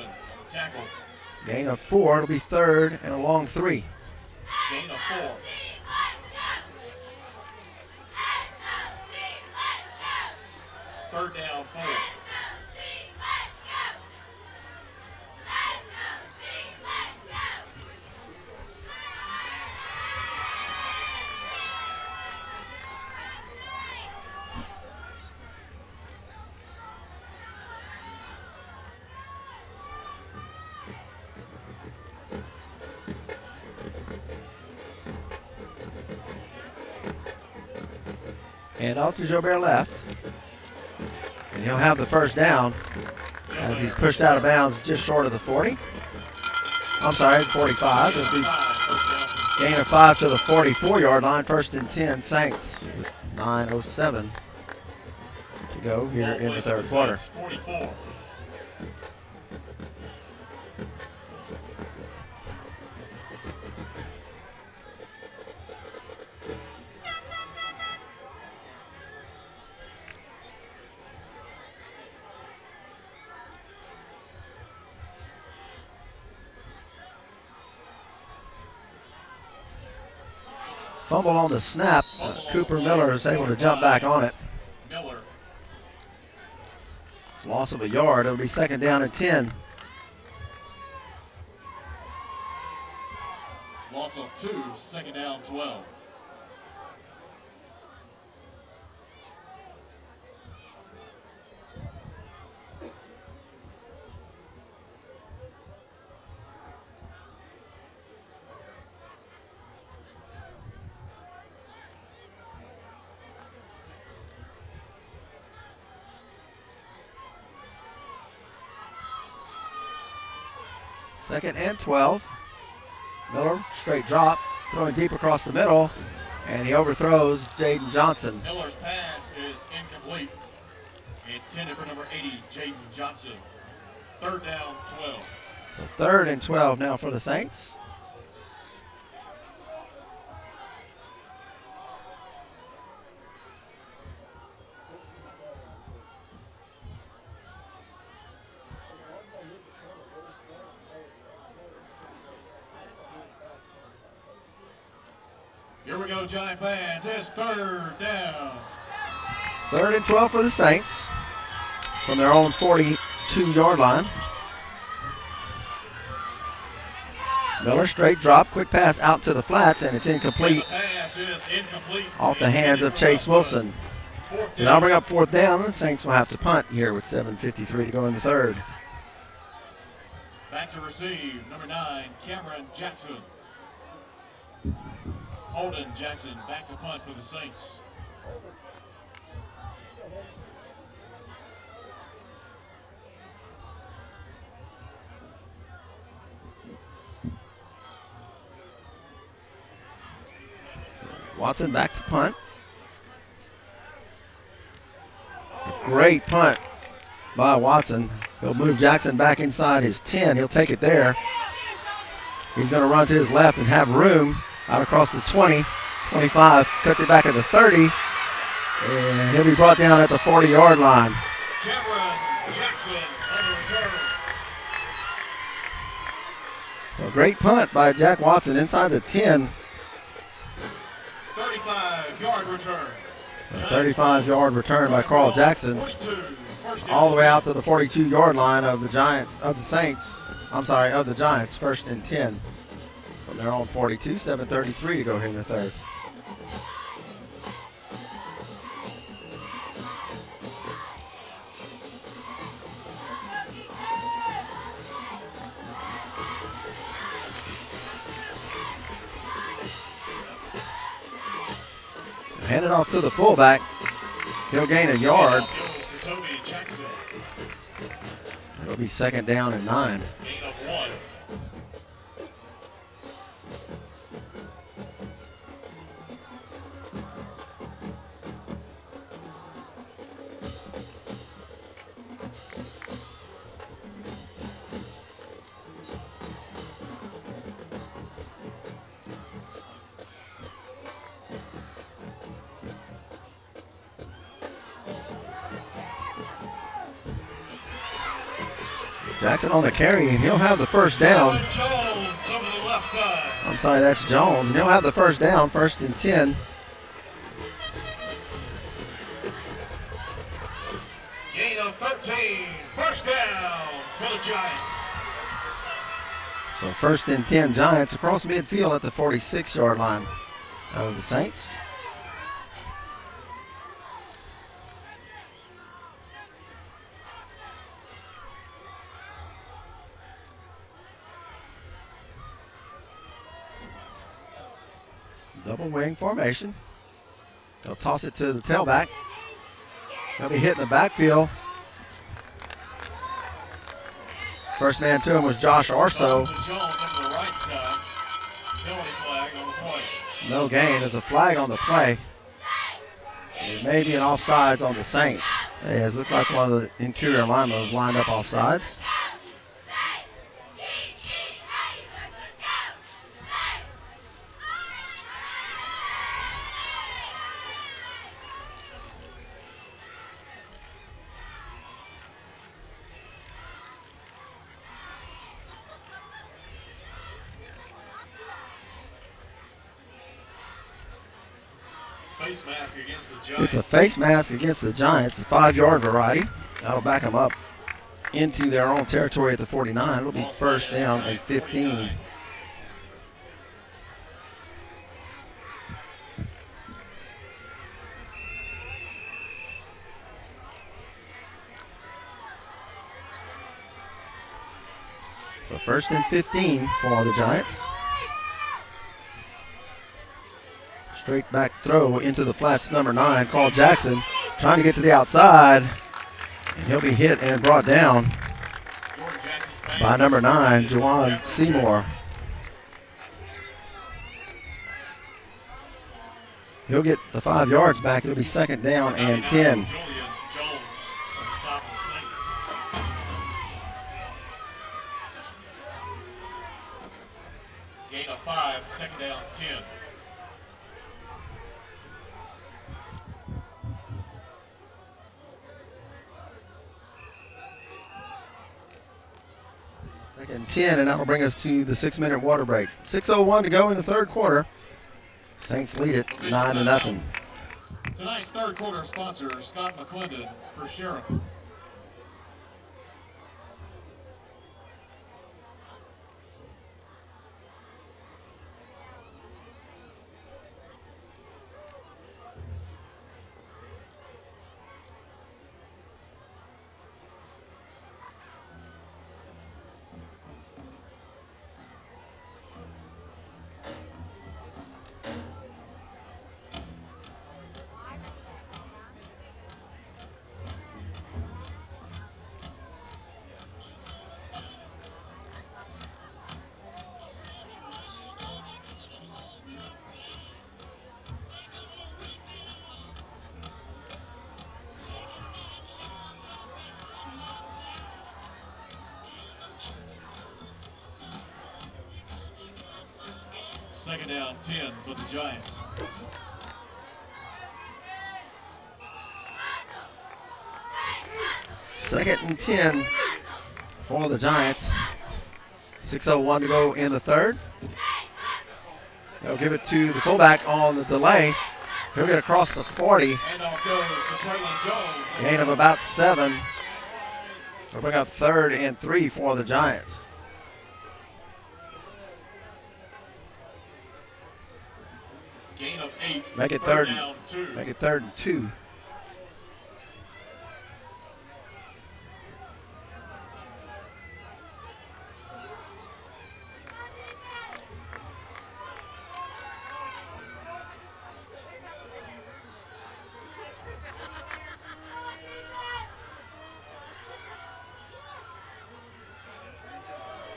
Gain of 4. It'll be 3rd and a long 3. Gain of 4. Third down, 4. And off to Jobert left. And he'll have the 1st down as he's pushed out of bounds just short of the 40. I'm sorry, 45. It'll be gain of 5 to the 44-yard line. 1st and 10 Saints with 9:07 to go here in the 3rd quarter. 44. Fumble on the snap. Cooper Miller is able to jump back on it. Miller. Loss of a yard. It'll be 2nd down and 10. Loss of 2, 2nd down, 12. Second and 12. Miller, straight drop, throwing deep across the middle, and he overthrows Jaden Johnson. Miller's pass is incomplete. Intended for number 80, Jaden Johnson. 3rd down, 12. So 3rd and 12 now for the Saints. Here we go, Giant fans. It's 3rd down. 3rd and 12 for the Saints from their own 42-yard line. Miller straight drop, quick pass out to the flats, and it's incomplete. The pass is incomplete. Off the hands of Chase Wilson. So now bring up 4th down, and the Saints will have to punt here with 7:53 to go in the 3rd. Back to receive, number 9, Cameron Jackson. Holden Jackson back to punt for the Saints. Watson back to punt. A great punt by Watson. He'll move Jackson back inside his 10. He'll take it there. He's going to run to his left and have room out across the 20, 25, cuts it back at the 30, and he'll be brought down at the 40-yard line. Cameron Jackson on the return. So a great punt by Jack Watson inside the 10. 35-yard return. A 35-yard return by Carl Jackson, all the way out to the 42-yard line of the Giants, of the Saints. I'm sorry, of the Giants. 1st and 10 from their own 42. 7:33 to go here in the 3rd. Hand it off to the fullback. He'll gain a yard. Goes to Toby Jackson. It'll be 2nd down and 9. Gain of 1. Jackson on the carry, and he'll have the first down. Jones over the left side. I'm sorry, that's Jones. And he'll have the first down, 1st and 10. Gain of 13. First down for the Giants. So 1st and 10 Giants across midfield at the 46-yard line of the Saints. Double wing formation. They'll toss it to the tailback. They'll be hitting the backfield. First man to him was Josh Arso. Jones over the right side. Penalty flag on the play. No gain. There's a flag on the play. It may be an offsides on the Saints. It looks like one of the interior linemen was lined up offsides. Face mask against the Giants. It's a face mask against the Giants, the 5-yard variety. That'll back them up into their own territory at the 49. It'll be 1st down and 15. So 1st and 15 for the Giants. Straight back throw into the flats, number 9, Carl Jackson, trying to get to the outside, and he'll be hit and brought down by number 9, Juwan Seymour. He'll get the 5 yards back. It'll be 2nd down and 10. Gain of 5, 2nd down, 10. And 10, and that'll bring us to the 6-minute water break. 6:01 to go in the 3rd quarter. Saints lead it 9-0. Tonight's 3rd quarter sponsor, Scott McClendon for Sheriff. Second down, 10 for the Giants. Second and 10 for the Giants. 6:01 to go in the 3rd. They'll give it to the fullback on the delay. He'll get across the 40. Handoff goes to Traylon Jones. Gain of about 7. They'll bring up 3rd and 3 for the Giants. Gain of 8. Make it 3rd. Down, 2. Make it 3rd and 2.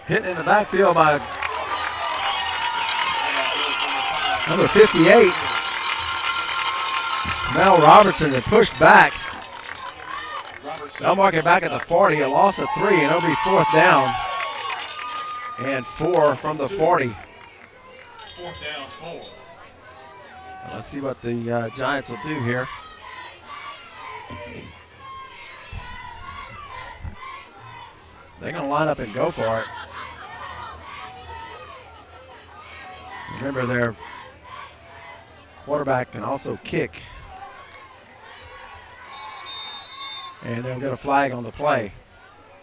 Hit in the backfield by number 58. Mel Robertson had pushed back. They'll mark it back at the 40. A loss of 3, and it'll be 4th down. And 4 from the 40. 4th down, 4. Let's see what the Giants will do here. They're going to line up and go for it. Remember, their quarterback can also kick. And they'll get a flag on the play.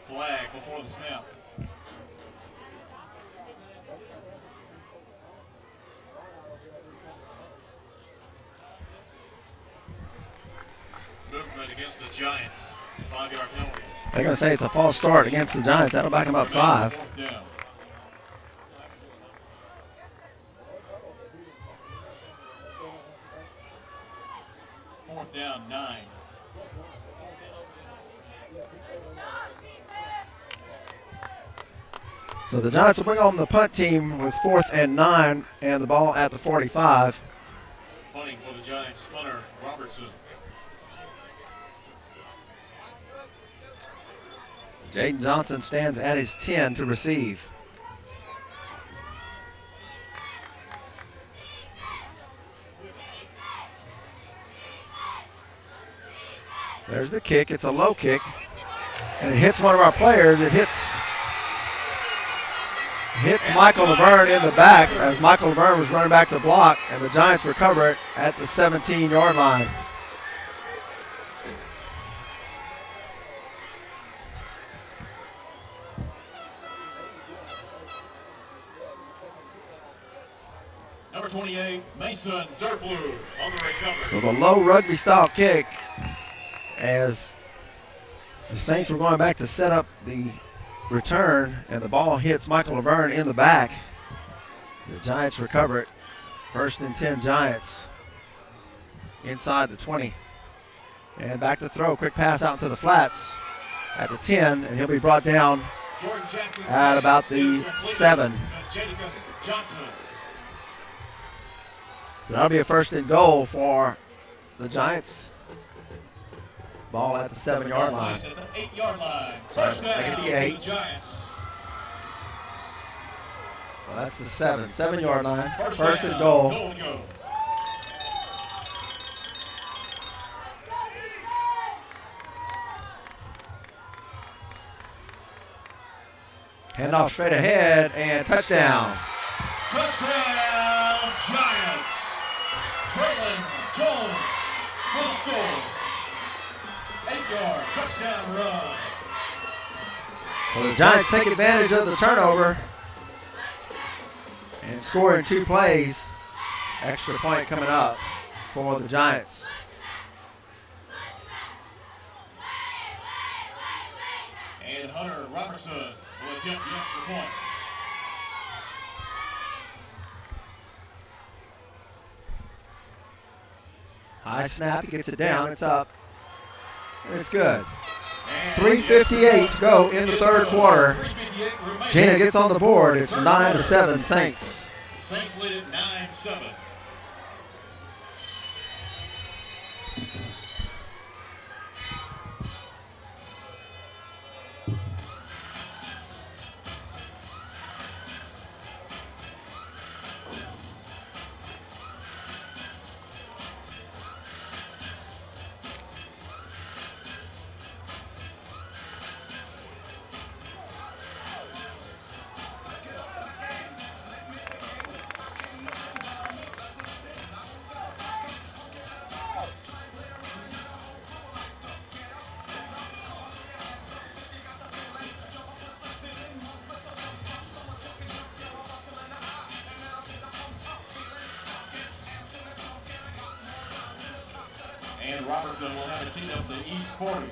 Flag before the snap. Movement against the Giants. 5-yard penalty. They're going to say it's a false start against the Giants. That'll back them up 5. 4th down. Fourth down, 9. So the Giants will bring on the punt team with 4th and 9 and the ball at the 45. Punting for the Giants, punter Robertson. Jaden Johnson stands at his 10 to receive. There's the kick. It's a low kick. And it hits one of our players. It hits Michael Laverne in the back as Michael Laverne was running back to block, and the Giants recover it at the 17-yard line. Number 28, Mason Zerflu on the recovery. So the low rugby style kick as the Saints were going back to set up the return, and the ball hits Michael Laverne in the back. The Giants recover it. 1st and 10 Giants inside the 20. And back to throw. Quick pass out into the flats at the 10, and he'll be brought down at about the 7. So that'll be a 1st and goal for the Giants. Ball at the 7-yard line. At the 8-yard line. Sorry, First make it down, the 8. the Giants. Well, that's the 7-yard line. First First down, and goal. Goal and go. Handoff straight ahead and touchdown. Touchdown, Giants. Traylon Jones for the score. 8-yard touchdown run. So the Giants take advantage of the turnover and score in 2 plays. Extra point coming up for the Giants. And Hunter Robertson will attempt the extra point. High snap, he gets it down, it's up, and it's good. 3:58 to go in the 3rd quarter. Jena gets on the board. It's 9-7 Saints. Saints lead at 9-7. And Robertson will have a tee up the East 40.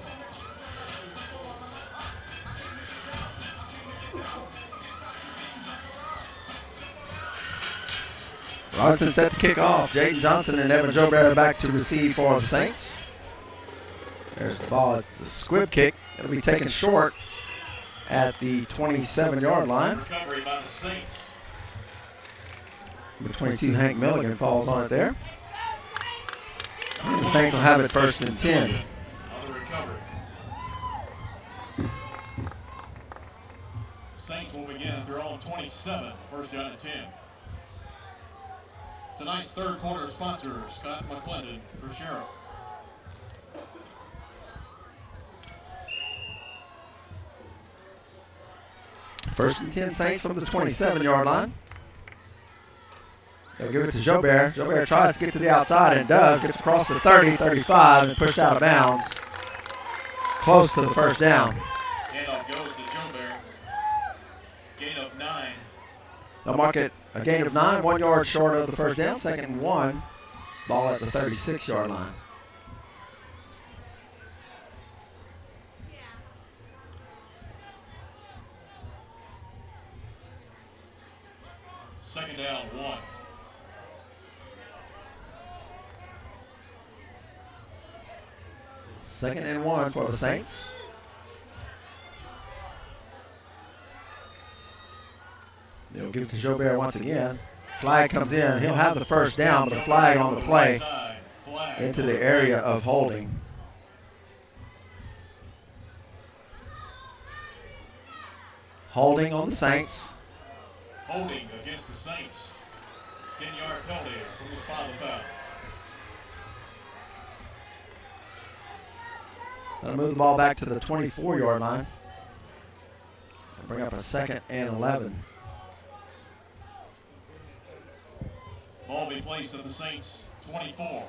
Robertson set to kick off. Jaden Johnson and Evan Joubert back to receive for the Saints. There's the ball. It's a squib kick. It'll be taken short at the 27-yard line. Recovery by the Saints. Number 22, Hank Milligan, falls on it there. And the Saints will have it 1st and 10. On the recovery. Saints will begin at their own 27, 1st down and 10. Tonight's third quarter sponsor, Scott McClendon for Sheriff. First and 10 Saints from the 27-yard line. They'll give it to Jobert. Jobert tries to get to the outside and does. Gets across the 30, 35, and pushed out of bounds. Close to the 1st down. Handoff goes to Jobert. Gain of 9. They'll mark it a gain of 9, 1 yard short of the 1st down. 2nd and 1. Ball at the 36-yard line. Second down, 1. Second and 1 for the Saints. They'll give it to Jobert once again. Flag comes in. He'll have the 1st down, but a flag on the play into the area of holding. Holding on the Saints. Holding against the Saints. 10-yard penalty from the spot of the foul. That'll move the ball back to the 24-yard line. And bring up a 2nd and 11. Ball will be placed at the Saints' 24.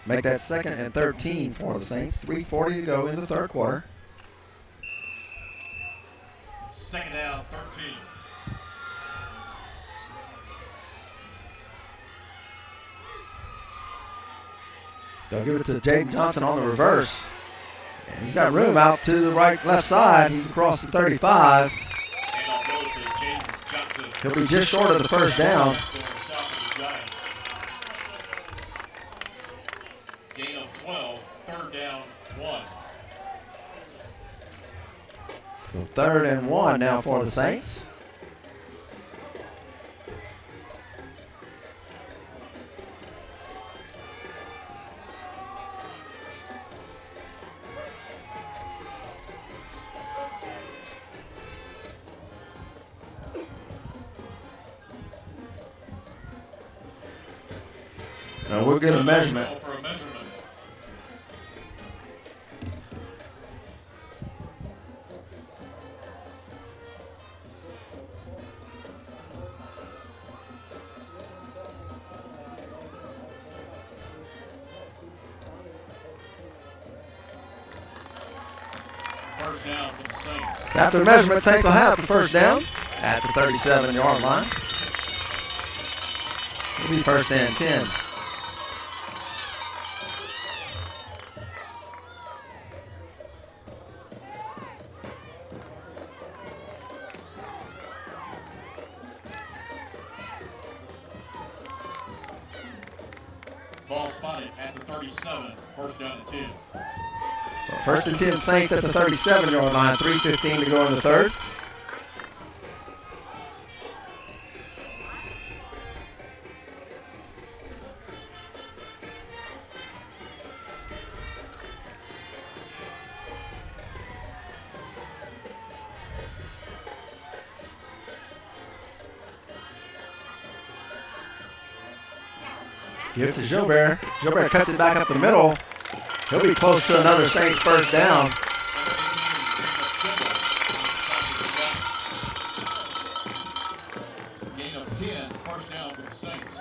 Make that 2nd and 13 for the Saints. 3:40 to go into the 3rd quarter. Second down, 13. They'll give it to Jaden Johnson on the reverse. And he's got room out to the left side. He's across the 35. Handoff goes to Jaden Johnson. He'll be just short of the 1st down. Gain of 12, 3rd down, 1. So 3rd and 1 now for the Saints. Now we'll get a measurement. For a measurement. First down for the Saints. After the measurement, Saints will have the 1st down at the 37-yard line. It'll be 1st and 10. Ball spotted at the 37, 1st down and 10. So 1st and 10 Saints at the 37-yard line. 3:15 to go in the 3rd. Give it to Gilbert. Gilbert cuts it back up the middle. He'll be close to another Saints 1st down. Gain of 10, 1st down for the Saints.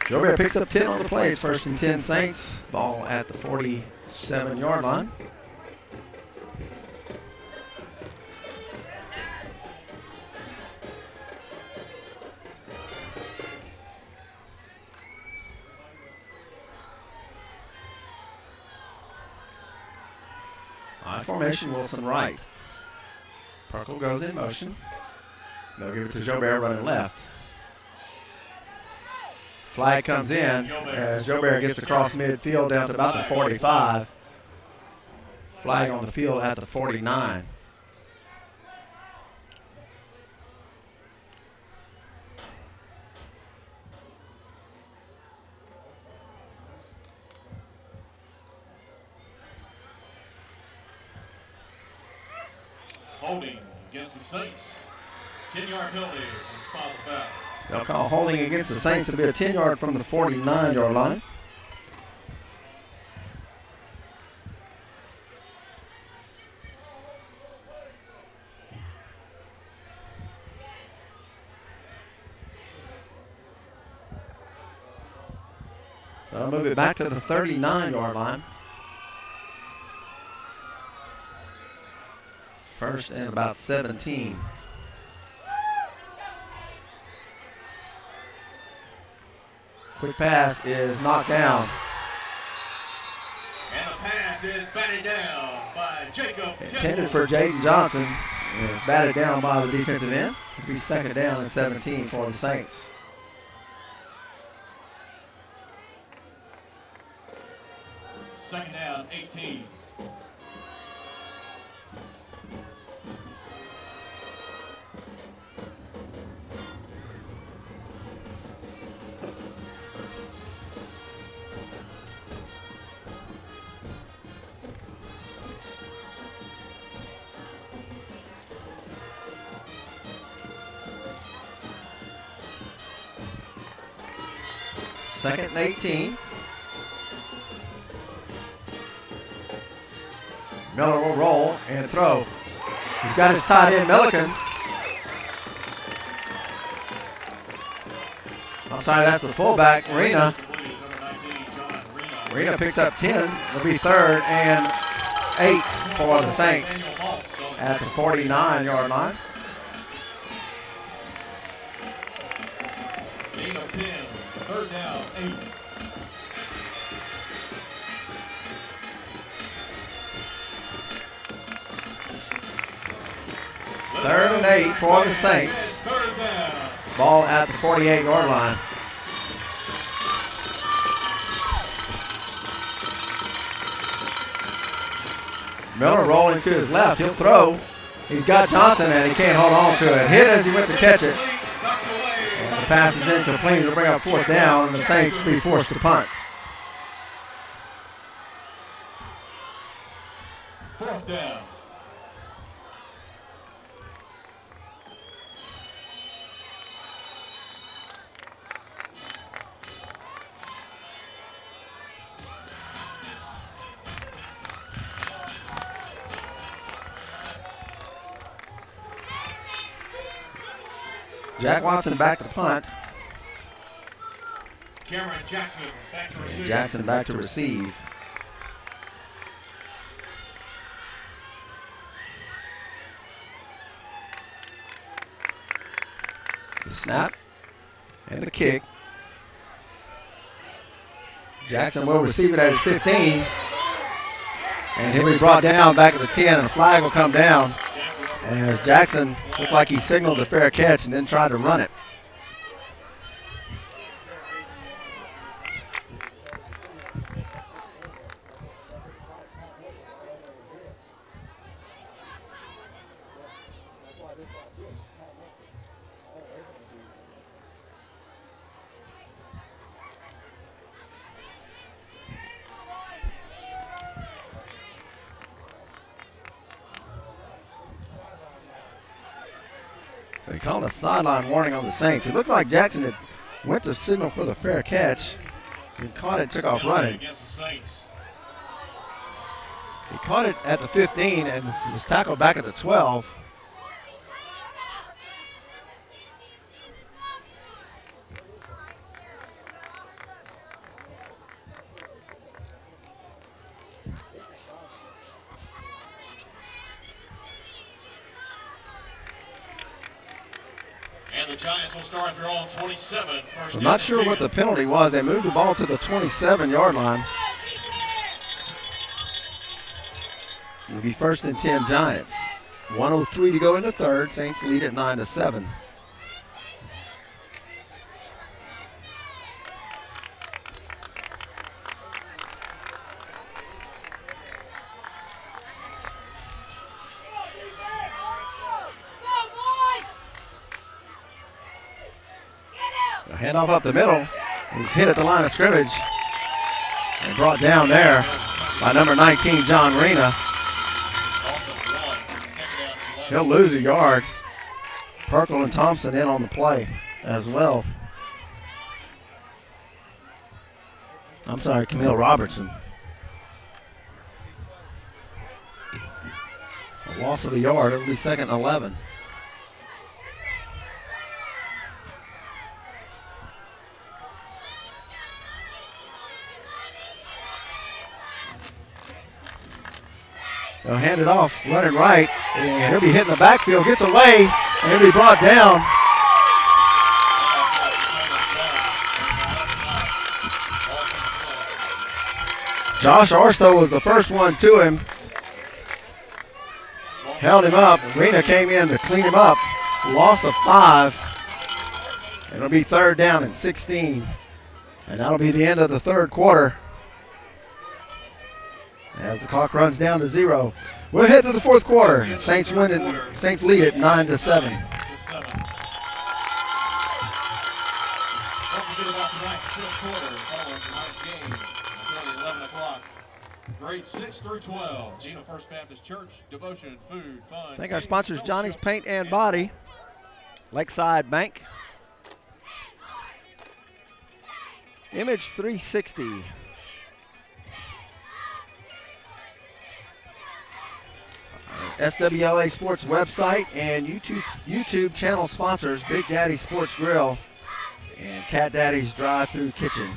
Gilbert picks up 10 on the play. It's 1st and 10 Saints. Ball at the 47-yard line. Formation, Wilson right. Parkle goes in motion. They'll give it to Jobert running left. Flag comes in as Jobert gets across midfield down to about the 45. Flag on the field at the 49. Holding against the Saints. 10-yard penalty on the spot of the foul. They'll call holding against the Saints to be a 10-yard from the 49-yard line. So I'll move it back to the 39-yard line. First and about 17. Quick pass is knocked down. And the pass is batted down by Jacob. Intended for Jaden Johnson. Batted down by the defensive end. It'll be second down and 17 for the Saints. Second down, 18. Second and 18. Miller will roll and throw. He's got his tight end, Milliken. I'm sorry, that's the fullback, Rena. Rena picks up 10. It'll be third and 8 for the Saints at the 49-yard line. Gain of 10. Third down, 8. Third and 8 for the Saints. Third down. Ball at the 48-yard line. Miller rolling to his left. He'll throw. He's got Johnson and he can't hold on to it. Hit as he went to catch it. And the pass is incomplete. It'll bring up fourth down and the Saints will be forced to punt. Fourth down. Jack Watson back to punt. Cameron Jackson back to receive. Jackson back to receive. The snap and the kick. Jackson will receive it at his 15. And he'll be brought down back at the 10 and a flag will come down. As Jackson looked like he signaled a fair catch and then tried to run it. So he called a sideline warning on the Saints. It looked like Jackson had went to signal for the fair catch. He caught it, took off running. He caught it at the 15 and was tackled back at the 12. And the Giants will start their own 27. I'm not sure what the penalty was. They moved the ball to the 27-yard line. It'll be first and 10 Giants. 1:03 to go in the third. Saints lead at 9-7. Handoff up the middle. He's hit at the line of scrimmage and brought down there by number 19, John Rena. He'll lose a yard. Perkle and Thompson in on the play as well. I'm sorry, Camille Robertson. A loss of a yard. It'll be 2nd and 11. They'll hand it off, running right, and he'll be hitting the backfield, gets away, and he'll be brought down. Josh Arso was the first one to him. Held him up. Rena came in to clean him up. Loss of 5. It'll be 3rd down and 16. And that'll be the end of the 3rd quarter. As the clock runs down to 0. We'll head to the 4th quarter. Saints win it. Saints lead it 9-7. Don't forget about tonight's 5th quarter following tonight's game until 11 o'clock. Grades 6 through 12. Jena First Baptist Church, devotion, food, fun. Thank our sponsors, Johnny's Paint and Body, Lakeside Bank, Image 360. SWLA Sports website and YouTube channel sponsors, Big Daddy Sports Grill and Cat Daddy's Drive-Thru Kitchen.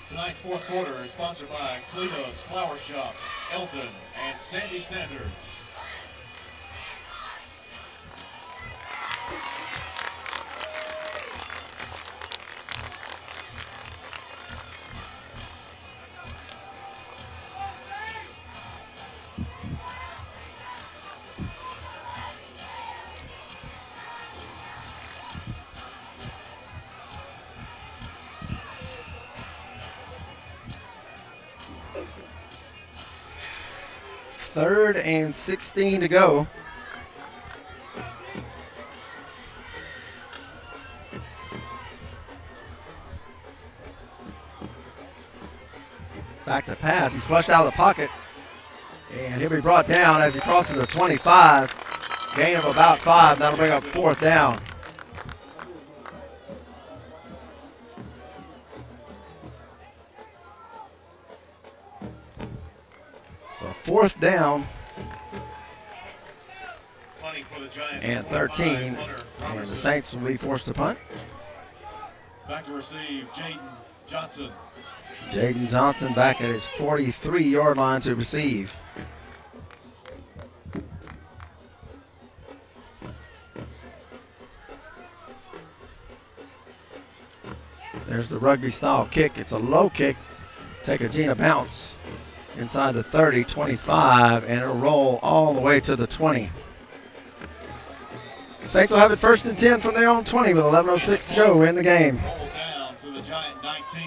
Tonight's 4th quarter is sponsored by Cleto's Flower Shop, Elton, and Sandy Sanders. Third and 16 to go. Back to pass. He's flushed out of the pocket. And he'll be brought down as he crosses the 25. Gain of about 5. That'll bring up 4th down. So 4th down and 13, and the Saints will be forced to punt. Back to receive Jaden Johnson. Jaden Johnson back at his 43-yard line to receive. There's the rugby style kick. It's a low kick. Take a Jena bounce inside the 30, 25, and it'll roll all the way to the 20. The Saints will have it 1st and 10 from their own 20 with 11:06 to go in the game. Rolls down to the Giant 19.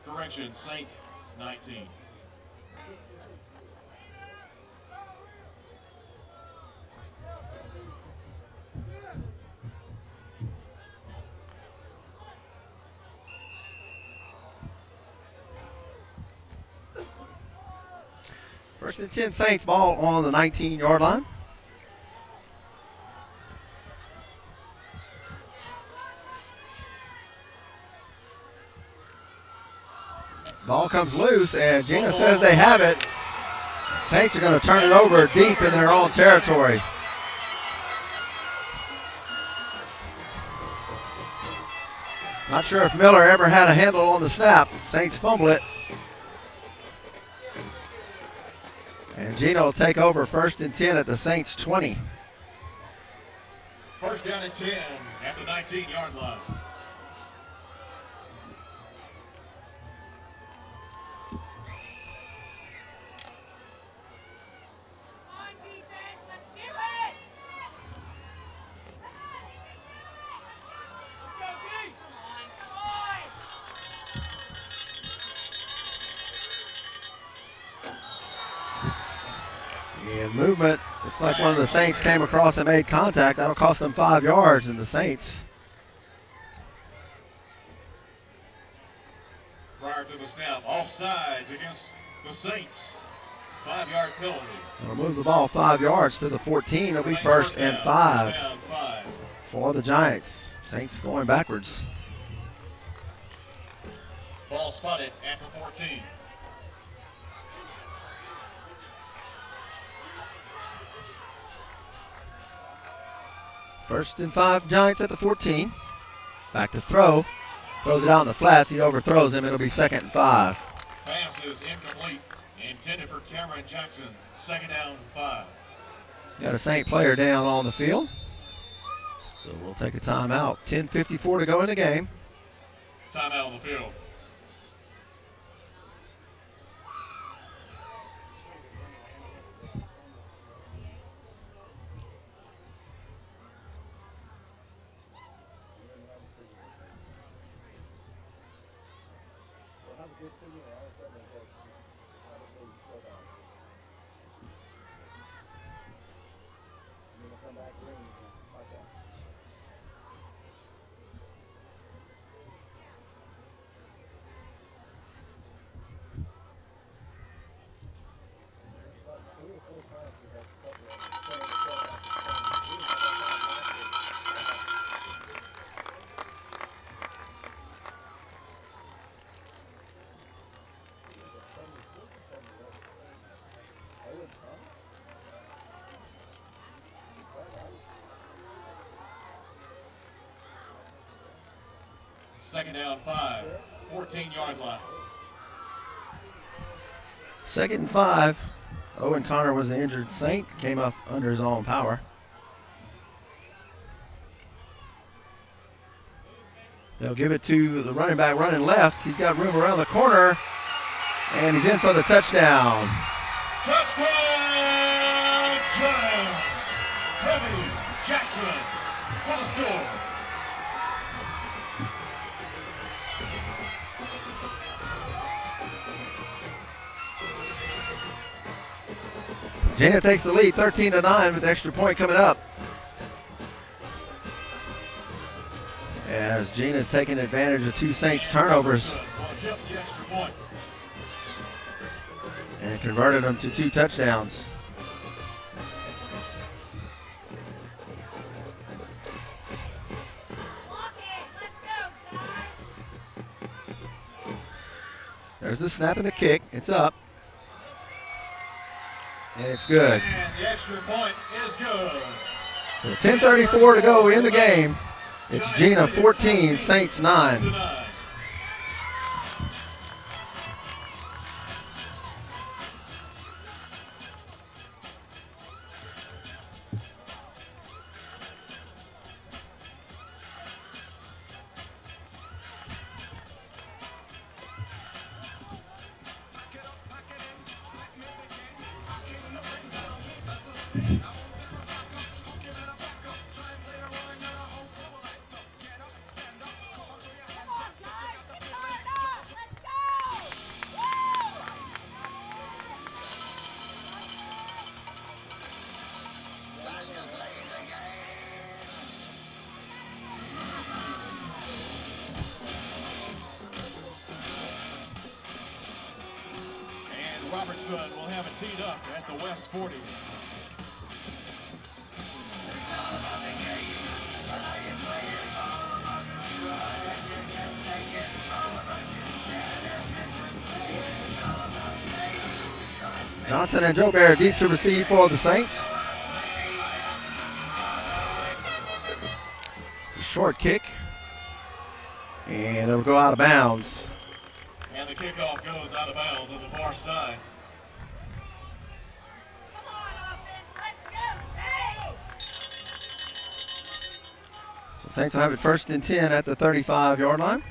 Correction, Saint 19. First and 10 Saints, ball on the 19-yard line. Ball comes loose, and Jena says they have it. Saints are going to turn it over deep in their own territory. Not sure if Miller ever had a handle on the snap. Saints fumble it. And Jena will take over 1st and 10 at the Saints 20. 1st down and 10 at the 19-yard line. And movement, looks like one of the Saints came across and made contact. That'll cost them 5 yards, and the Saints. Prior to the snap, offsides against the Saints. 5-yard penalty. They'll move the ball 5 yards to the 14. It'll be first and 5 for the Giants. Saints going backwards. Ball spotted at the 14. First and 5, Giants at the 14. Back to throw. Throws it out in the flats. He overthrows him. It'll be 2nd and 5. Pass is incomplete. Intended for Cameron Jackson. 2nd down, 5. Got a Saint player down on the field. So we'll take a timeout. 10:54 to go in the game. Timeout on the field. Second down, 5. 14-yard line. 2nd and 5. Owen Connor was the injured Saint. Came up under his own power. They'll give it to the running back running left. He's got room around the corner. And he's in for the touchdown. Touchdown, Giants! Kevin Jackson for the score. Jena takes the lead 13-9 with the extra point coming up. As Jena's taking advantage of 2 Saints turnovers and converted them to 2 touchdowns. There's the snap and the kick. It's up. And it's good. And the extra point is good. So 10:34 to go in the game. It's Jena 14, Saints 9. Robertson will have it teed up at the West 40. Johnson and Joe Bear deep to receive for the Saints. Short kick. And it'll go out of bounds. And the kickoff goes out of bounds on the far side. So Saints will have it 1st and 10 at the 35-yard line.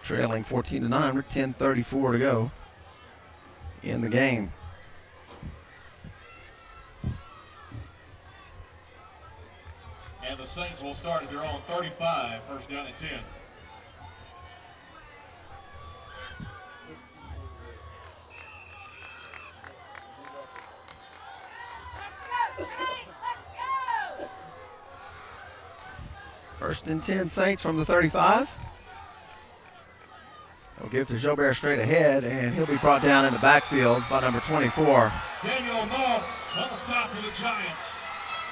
Trailing 14-9 with 10:34 to go in the game. And the Saints will start at their own 35, 1st down and 10. First and 10 Saints from the 35. They'll give to Jobert straight ahead, and he'll be brought down in the backfield by number 24. Daniel Moss on the stop for the Giants.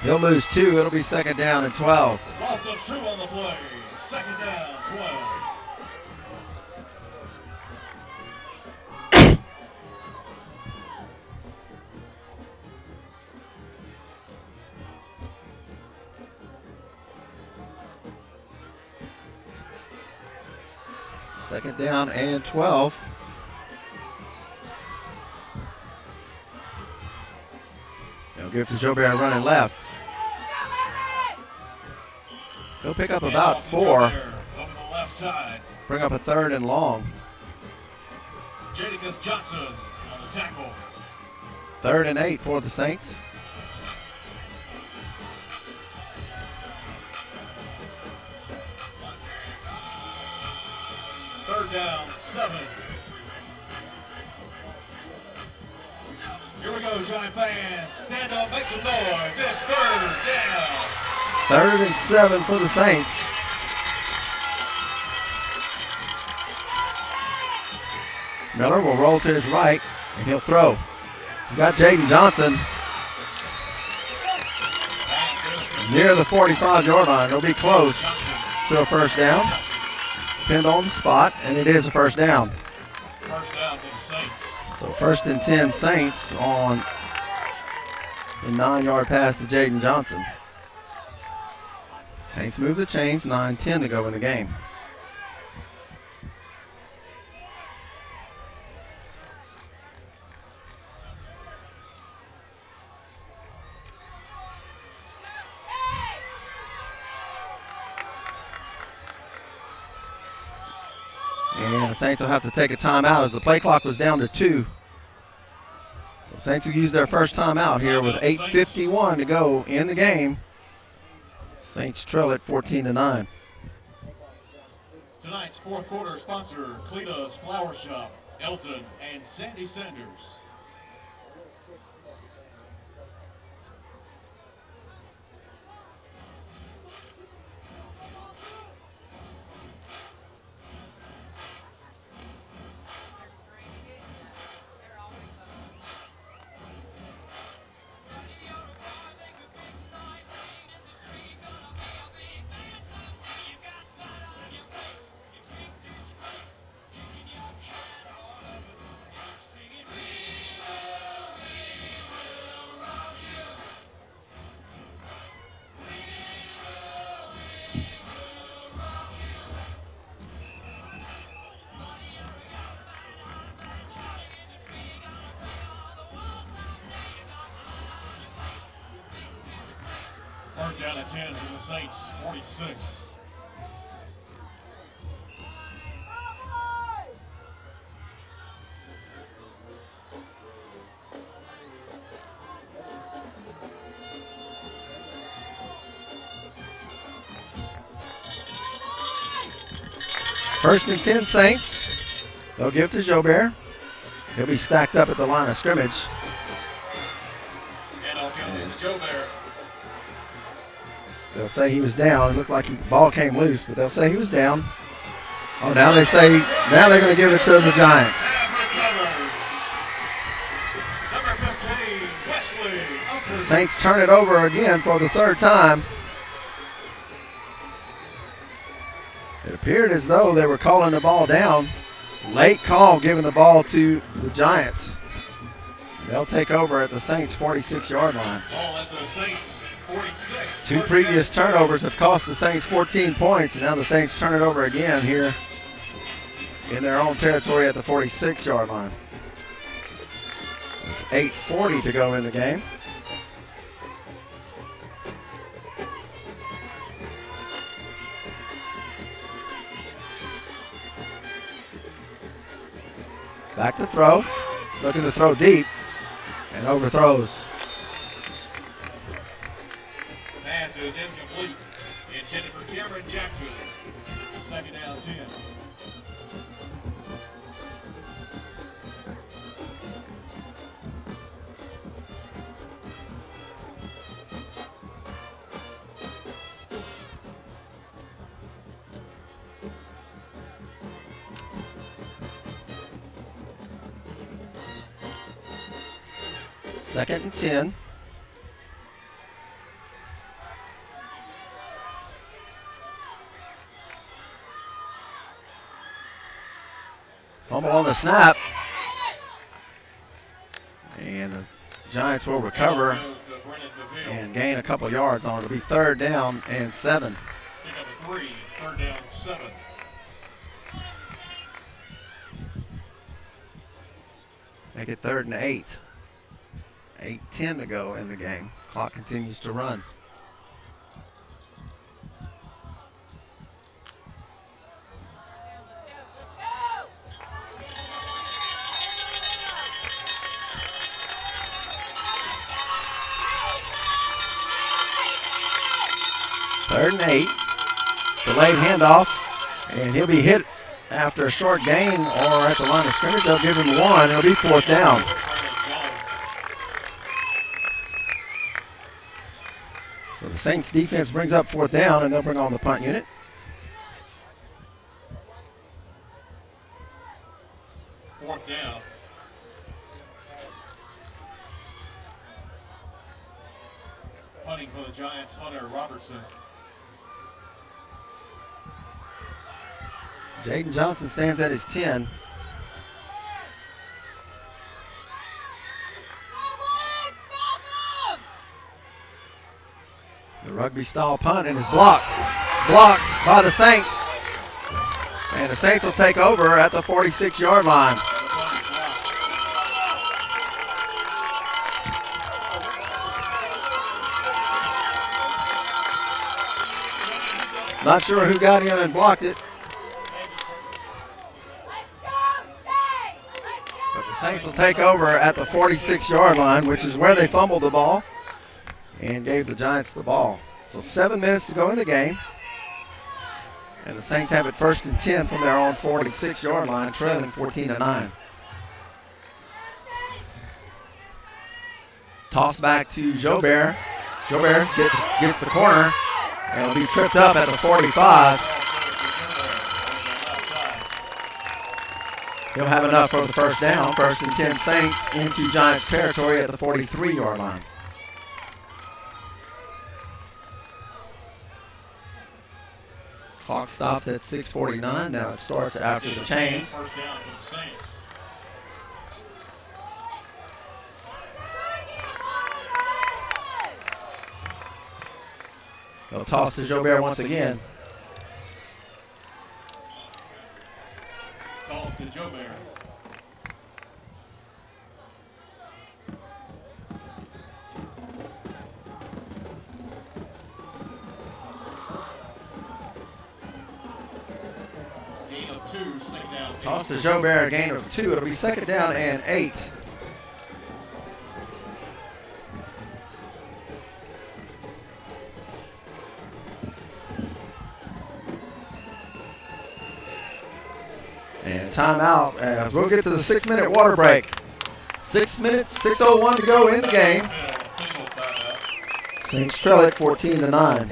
He'll lose 2. It'll be second down and 12. Loss of 2 on the play. Second down, 12. Second down and 12. They'll give to Jobert running left. He'll pick up about 4. Over the left side. Bring up a third and long. Jadakiss Johnson on the tackle. 3rd and 8 for the Saints. Third down, 7. Here we go, Giant fans. Stand up, make some noise. It's 3rd down. 3rd and 7 for the Saints. Miller will roll to his right, and he'll throw. We got Jaden Johnson near the 45-yard line. It'll be close to a first down. Pinned on the spot, and it is a first down. First down to the Saints. So 1st and 10 Saints on the 9-yard pass to Jaden Johnson. Saints move the chains, 9-10 to go in the game. And the Saints will have to take a timeout as the play clock was down to 2. So Saints will use their first timeout here with 8:51 to go in the game. Saints trail at 14-9. Tonight's fourth quarter sponsor, Cleta's Flower Shop, Elton, and Sandy Sanders. First down at 10 for the Saints, 46. First and 10 Saints. They'll give to Jobert. He'll be stacked up at the line of scrimmage. And I'll give it to Jobert. They'll say he was down. It looked like the ball came loose, but they'll say he was down. Oh, now they say, now they're going to give it to the Giants. Number 15, Wesley. The Saints turn it over again for the 3rd time. It appeared as though they were calling the ball down. Late call giving the ball to the Giants. They'll take over at the Saints' 46-yard line. Ball at the Saints, 46. 2 previous turnovers have cost the Saints 14 points, and now the Saints turn it over again here in their own territory at the 46-yard line. With 8:40 to go in the game. Back to throw, looking to throw deep, and overthrows. Pass is incomplete. Intended for Cameron Jackson. Second down, 10. 2nd and 10. Fumble on the snap. And the Giants will recover and gain a couple yards on it. It'll be 3rd down and 7. Pick up a 3, 3rd down 7. Make it 3rd and 8. 8:10 to go in the game. Clock continues to run. Third and 8. Delayed handoff. And he'll be hit after a short gain or at the line of scrimmage. They'll give him 1. It'll be 4th down. So the Saints defense brings up 4th down, and they'll bring on the punt unit. Fourth down. Punting for the Giants, Hunter Robertson. Jaden Johnson stands at his 10. The rugby-style punt and is blocked. It's blocked by the Saints. And the Saints will take over at the 46-yard line. Not sure who got in and blocked it. But the Saints will take over at the 46-yard line, which is where they fumbled the ball and gave the Giants the ball. So 7 minutes to go in the game. And the Saints have it 1st and 10 from their own 46-yard line, trailing 14-9. Toss back to Jobert. Jobert gets the corner, and will be tripped up at the 45. He'll have enough for the 1st down. 1st and 10 Saints into Giants territory at the 43-yard line. Clock stops at 6:49. Now it starts after the chains. 1st down for the Saints. They'll toss to Jobert once again. Toss to Jobert. Gain of 2, 2nd down. Toss to Jobert, a gain of 2. It'll be 2nd down and 8. And timeout as we'll get to the 6-minute water break. 6 minutes, 6:01 to go in the game. Official timeout. Saints trail it 14-9.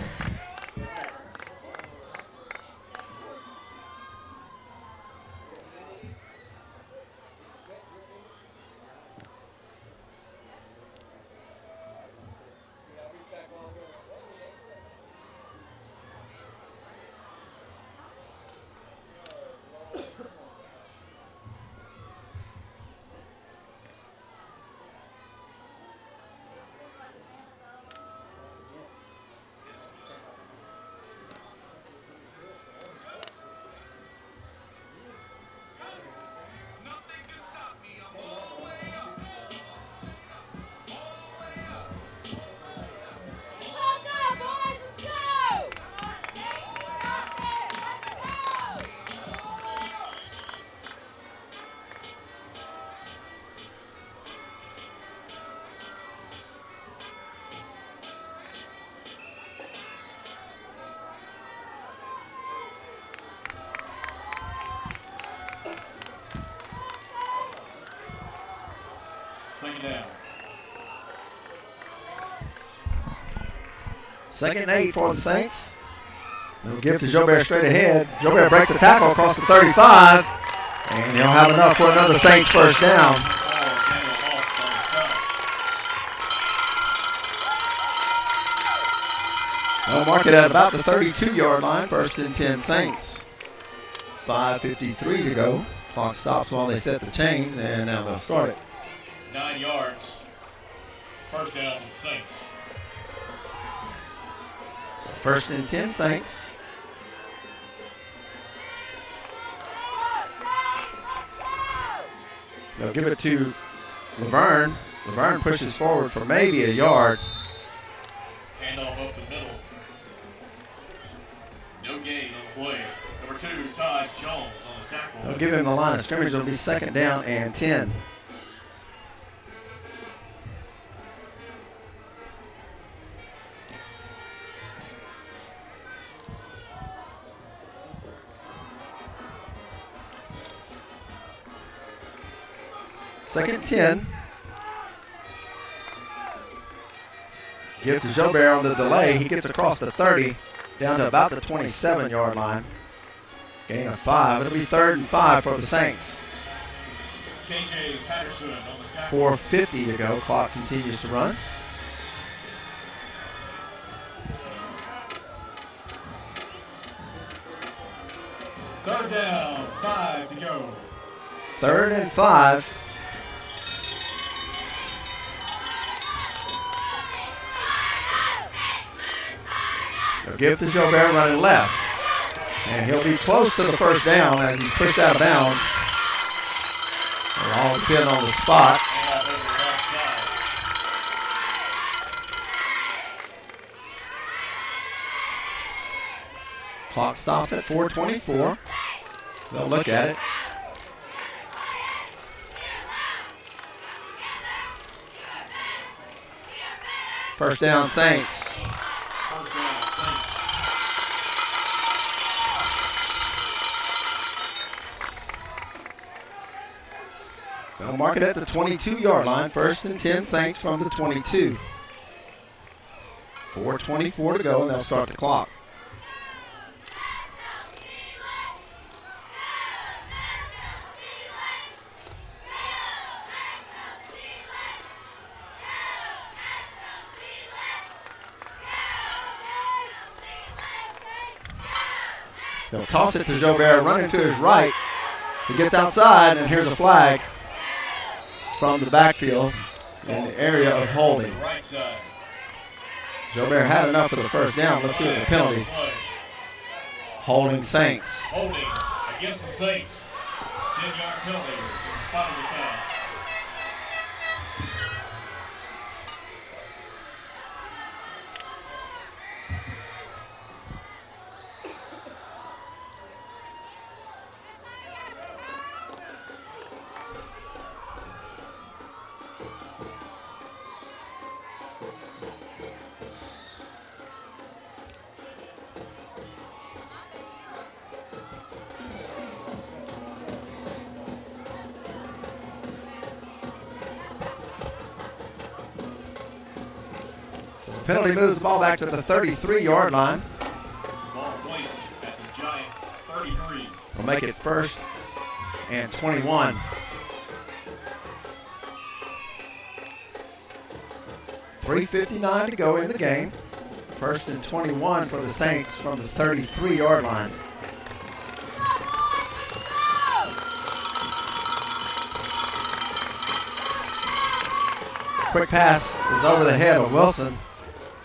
Second down. 2nd and 8 for the Saints. They'll give to Jobert straight ahead. Jobert breaks the tackle across the 35. And he'll have enough for another Saints 1st down. They'll mark it at about the 32-yard line. First and 10 Saints. 5:53 to go. Clock stops while they set the chains, and now they'll start it. 9 yards. First down for the Saints. So first and 10 Saints. They'll give it to Laverne. Laverne pushes forward for maybe a yard. Handoff up the middle. No gain on the play. Number 2, Todd Jones on the tackle. They'll give him the line of scrimmage. It'll be second down and 10. Second 10. Give to Jobert on the delay. He gets across the 30, down to about the 27-yard line. Gain of 5. It'll be third and 5 for the Saints. KJ Patterson on the tackle. 4:50 to go. Clock continues to run. Third down, 5 to go. Third and 5. They'll give to Jobert running left. And he'll be close to the first down as he's pushed out of bounds. It'll all depend on the spot. Clock stops at 4:24. They'll look at it. First down, Saints. First down, Saints. They'll mark it at the 22-yard line. First and 10 Saints from the 22. 4:24 to go, and they'll start the clock. They'll toss it to Jobert, running to his right. He gets outside, and here's a flag from the backfield in the area of holding. Right side. Jobert had enough for the first down. Let's see what the penalty. Holding Saints. Holding against the Saints. 10-yard penalty to the spot of the foul. Penalty moves the ball back to the 33-yard line. Ball placed at the Giant 33. We'll make it first and 21. $3:59 to go in the game. First and 21 for the Saints from the 33-yard line. Quick pass is over the head of Wilson.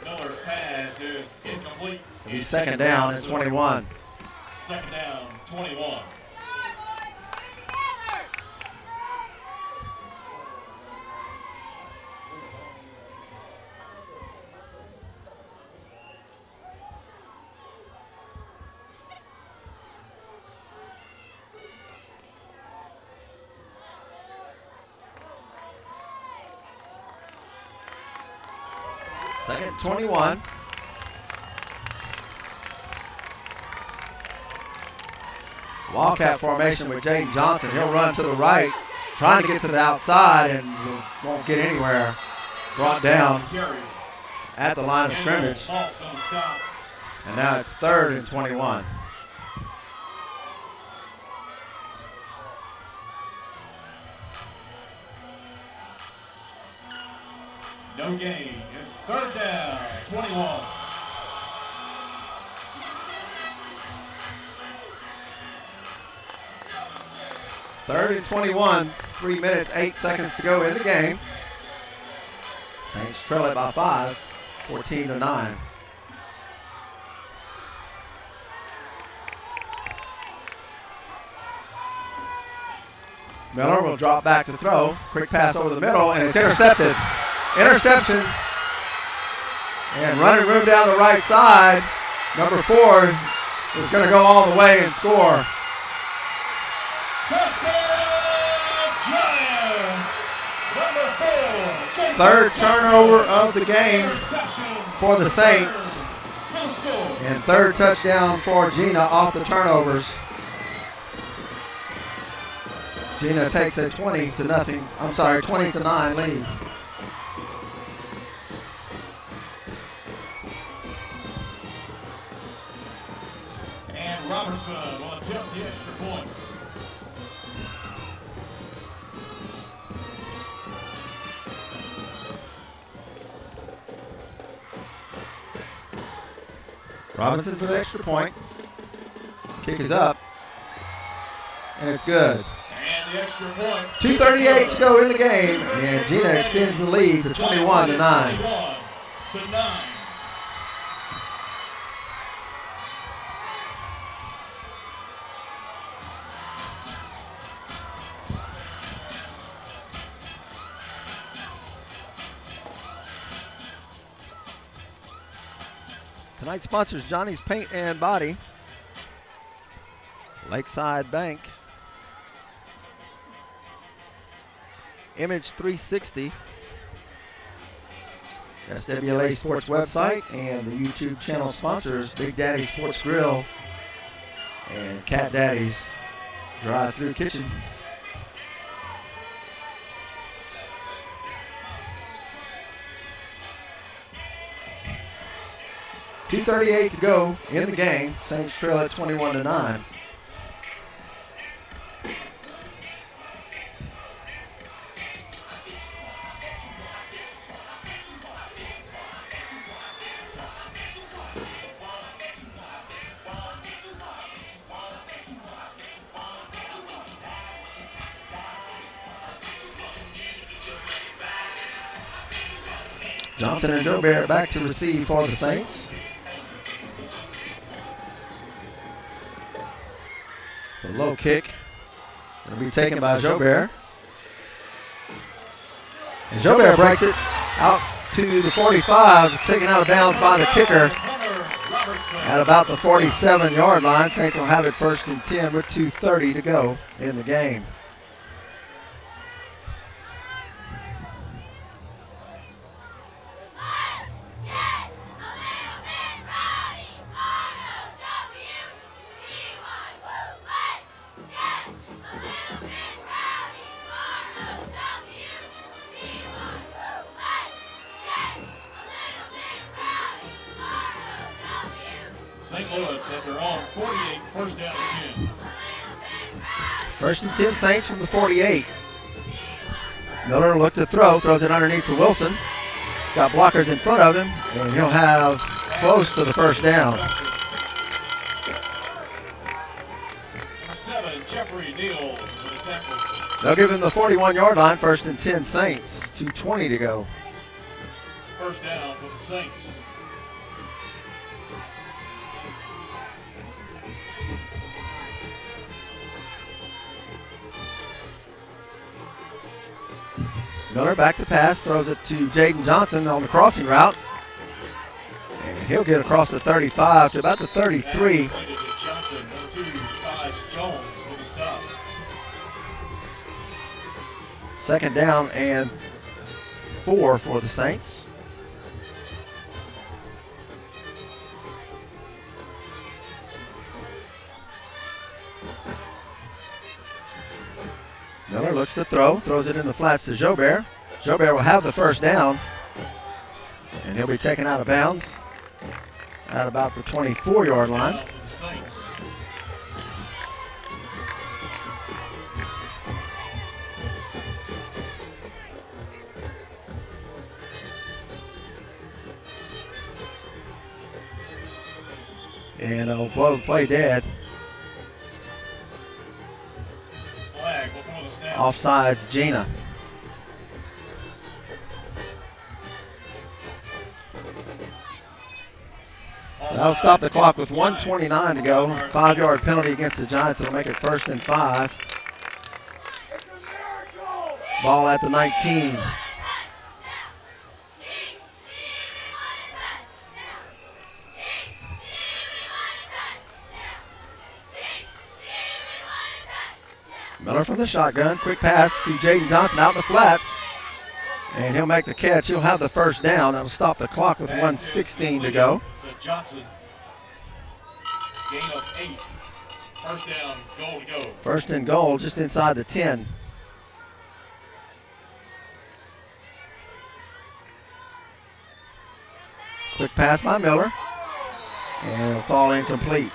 Miller's pass is incomplete. It'll be second down and 21. Second down, 21. Second 21. Wildcat formation with Jaden Johnson. He'll run to the right, trying to get to the outside and won't get anywhere. Brought down at the line of scrimmage. And now it's third and 21. No gain. It's third down, 21. 3rd and 21, 3 minutes, 8 seconds to go in the game. Saints trail it by 5, 14-9. Miller will drop back to throw. Quick pass over the middle, and it's intercepted. Interception. And running room down the right side. Number 4 is going to go all the way and score. Touchdown, Giants! Number 4. 3rd turnover of the game Interception for the Saints. for the score. And 3rd touchdown for Jena off the turnovers. Jena takes a 20-9 lead. And Robertson will attempt the extra point. Robinson for the extra point. Kick is up. And it's good. And the extra point. 2:38 to go in the game. And Jena extends the lead to 21-9. 21-9. Tonight sponsors Johnny's Paint and Body, Lakeside Bank, Image 360, SWLA Sports website, and the YouTube channel sponsors Big Daddy Sports Grill and Cat Daddy's Drive-Through Kitchen. .238 to go in the game. Saints trail at 21-9. Johnson and Joe Barrett back to receive for the Saints. It's a low kick. It'll be taken by Jobert. And Jobert breaks it out to the 45, taken out of bounds by the kicker at about the 47-yard line. Saints will have it 1st and 10 with 2:30 to go in the game. St. Louis at their own 48, 1st down and 10. 1st and 10 Saints from the 48. Miller looked to throw, throws it underneath to Wilson. Got blockers in front of him, and he'll have close to the 1st down. Number 7, Jeffrey Neal with a tackle. They'll give him the 41-yard line, 1st and 10 Saints, 2:20 to go. 1st down for the Saints. Miller back to pass, throws it to Jaden Johnson on the crossing route. And he'll get across the 35 to about the 33. Johnson, number 2, Taj Jones with a stop. 2nd down and 4 for the Saints. Miller looks to throw, throws it in the flats to Jobert. Jobert will have the 1st down, and he'll be taken out of bounds at about the 24-yard line. For the Saints. And will blow the play dead. Flag will Offsides, Jena. That'll stop the clock with 1:29 to go. 5-yard penalty against the Giants. It'll make it 1st and 5. Ball at the 19. Miller from the shotgun. Quick pass to Jaden Johnson out in the flats. And he'll make the catch. He'll have the 1st down. That'll stop the clock with 1:16 to go. To Johnson. Gain of 8. 1st down, goal to go. 1st and goal just inside the 10. Quick pass by Miller. And it'll fall incomplete.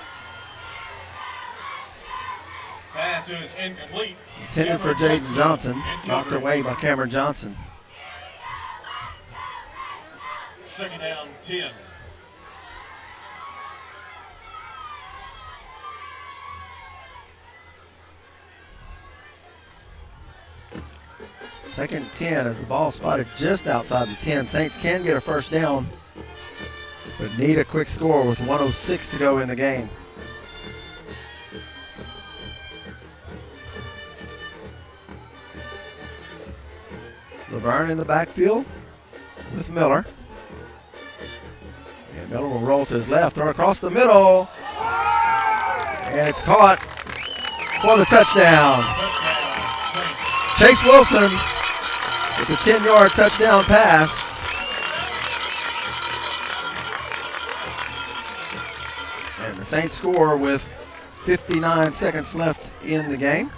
Pass is incomplete. Intended for Jaden Johnson. Knocked away by Cameron Johnson. 2nd down, 10. Second 10 as the ball spotted just outside the 10. Saints can get a 1st down, but need a quick score with 1:06 to go in the game. Laverne in the backfield with Miller. And Miller will roll to his left, throw across the middle. And it's caught for the touchdown. Chase Wilson with a 10-yard touchdown pass. And the Saints score with 59 seconds left in the game.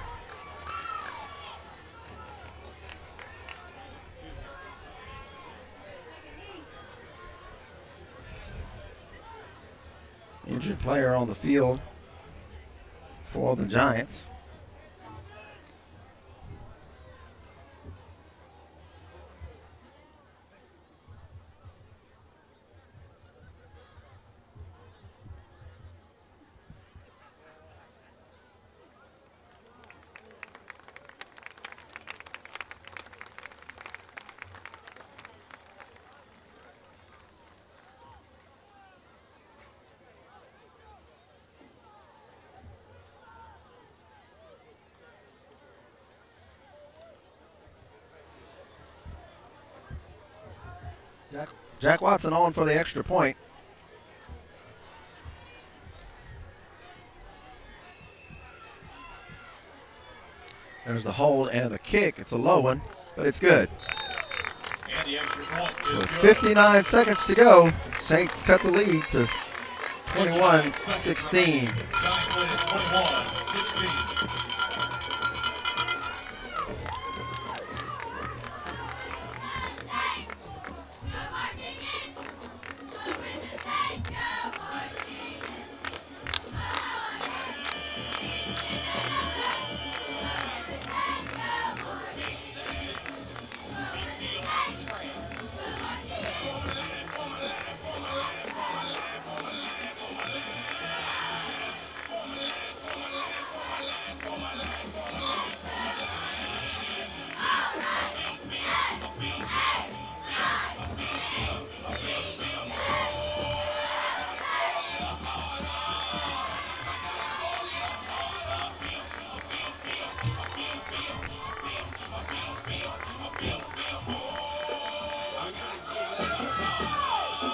Injured player on the field for the Giants. Jack Watson on for the extra point. There's the hold and the kick. It's a low one, but it's good. And the extra point is With good. 59 seconds to go, Saints cut the lead to 21-16. Giants lead at 21-16.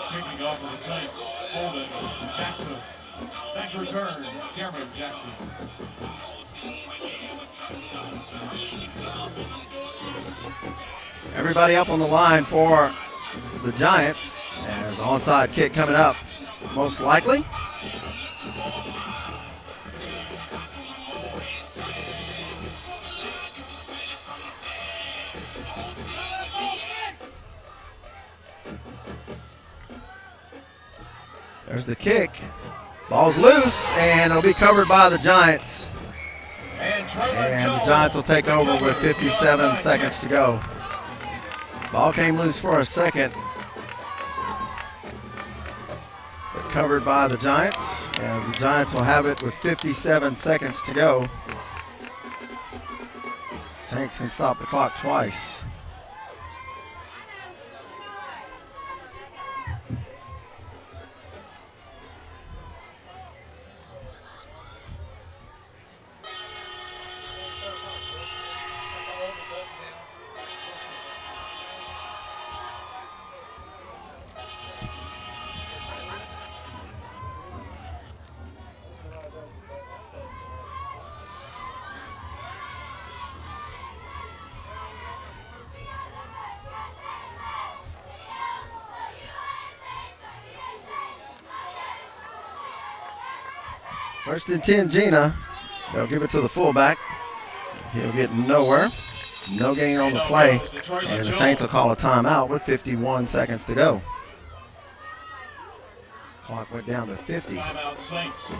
Kicking off for the Saints, Holden Jackson. Back to return, Cameron Jackson. Everybody up on the line for the Giants as the onside kick coming up, most likely. There's the kick. Ball's loose, and it'll be covered by the Giants. And And the Giants will take over with 57 seconds to go. Ball came loose for a second, but covered by the Giants. And the Giants will have it with 57 seconds to go. Saints can stop the clock twice. First and 10, Jena. They'll give it to the fullback. He'll get nowhere. No gain on the play. And the Saints will call a timeout with 51 seconds to go. Clock went down to 50. Timeout, Saints.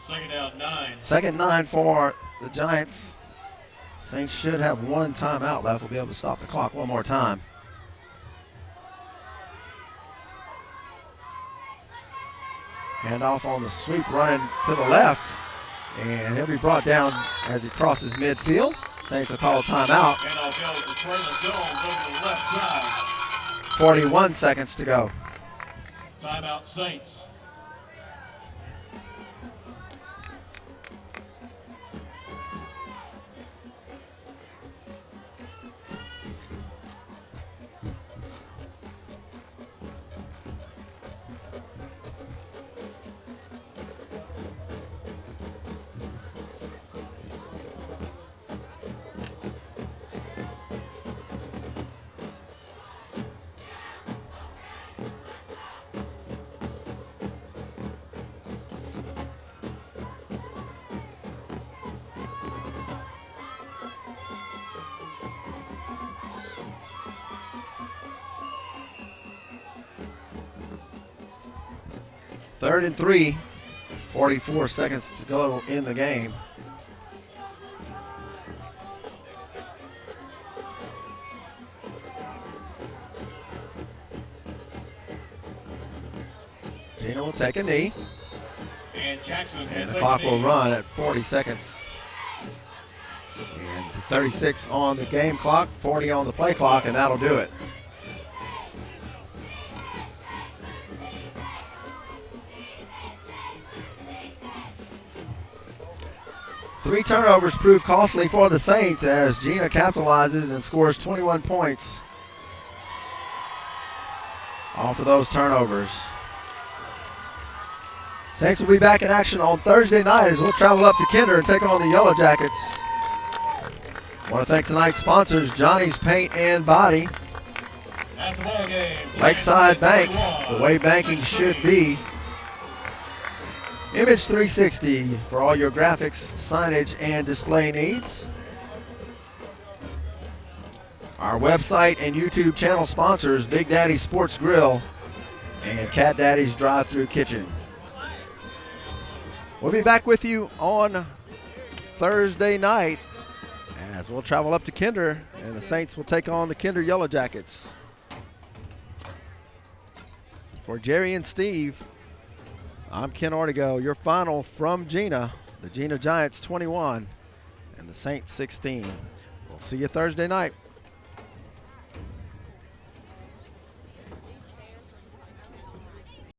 Second down, 9. Second 9 for the Giants. Saints should have one timeout left. We'll be able to stop the clock one more time. Handoff on the sweep running to the left. And he'll be brought down as he crosses midfield. Saints will call a timeout. Handoff goes to Traylon Jones over the left side. 41 seconds to go. Timeout, Saints. Third and 3, 44 seconds to go in the game. Jena will take a knee. And Jackson And the clock will run at 40 seconds. And 36 on the game clock, 40 on the play clock, and that'll do it. Three turnovers prove costly for the Saints as Jena capitalizes and scores 21 points off of those turnovers. Saints will be back in action on Thursday night as we'll travel up to Kinder and take on the Yellow Jackets. I want to thank tonight's sponsors, Johnny's Paint and Body, As the ball game, Lakeside Bank, the way banking should be. Image 360 for all your graphics, signage, and display needs. Our website and YouTube channel sponsors, Big Daddy Sports Grill and Cat Daddy's Drive-Thru Kitchen. We'll be back with you on Thursday night as we'll travel up to Kinder and the Saints will take on the Kinder Yellow Jackets. For Jerry and Steve, I'm Ken Ortego. Your final from Jena, the Jena Giants 21 and the Saints 16. We'll see you Thursday night.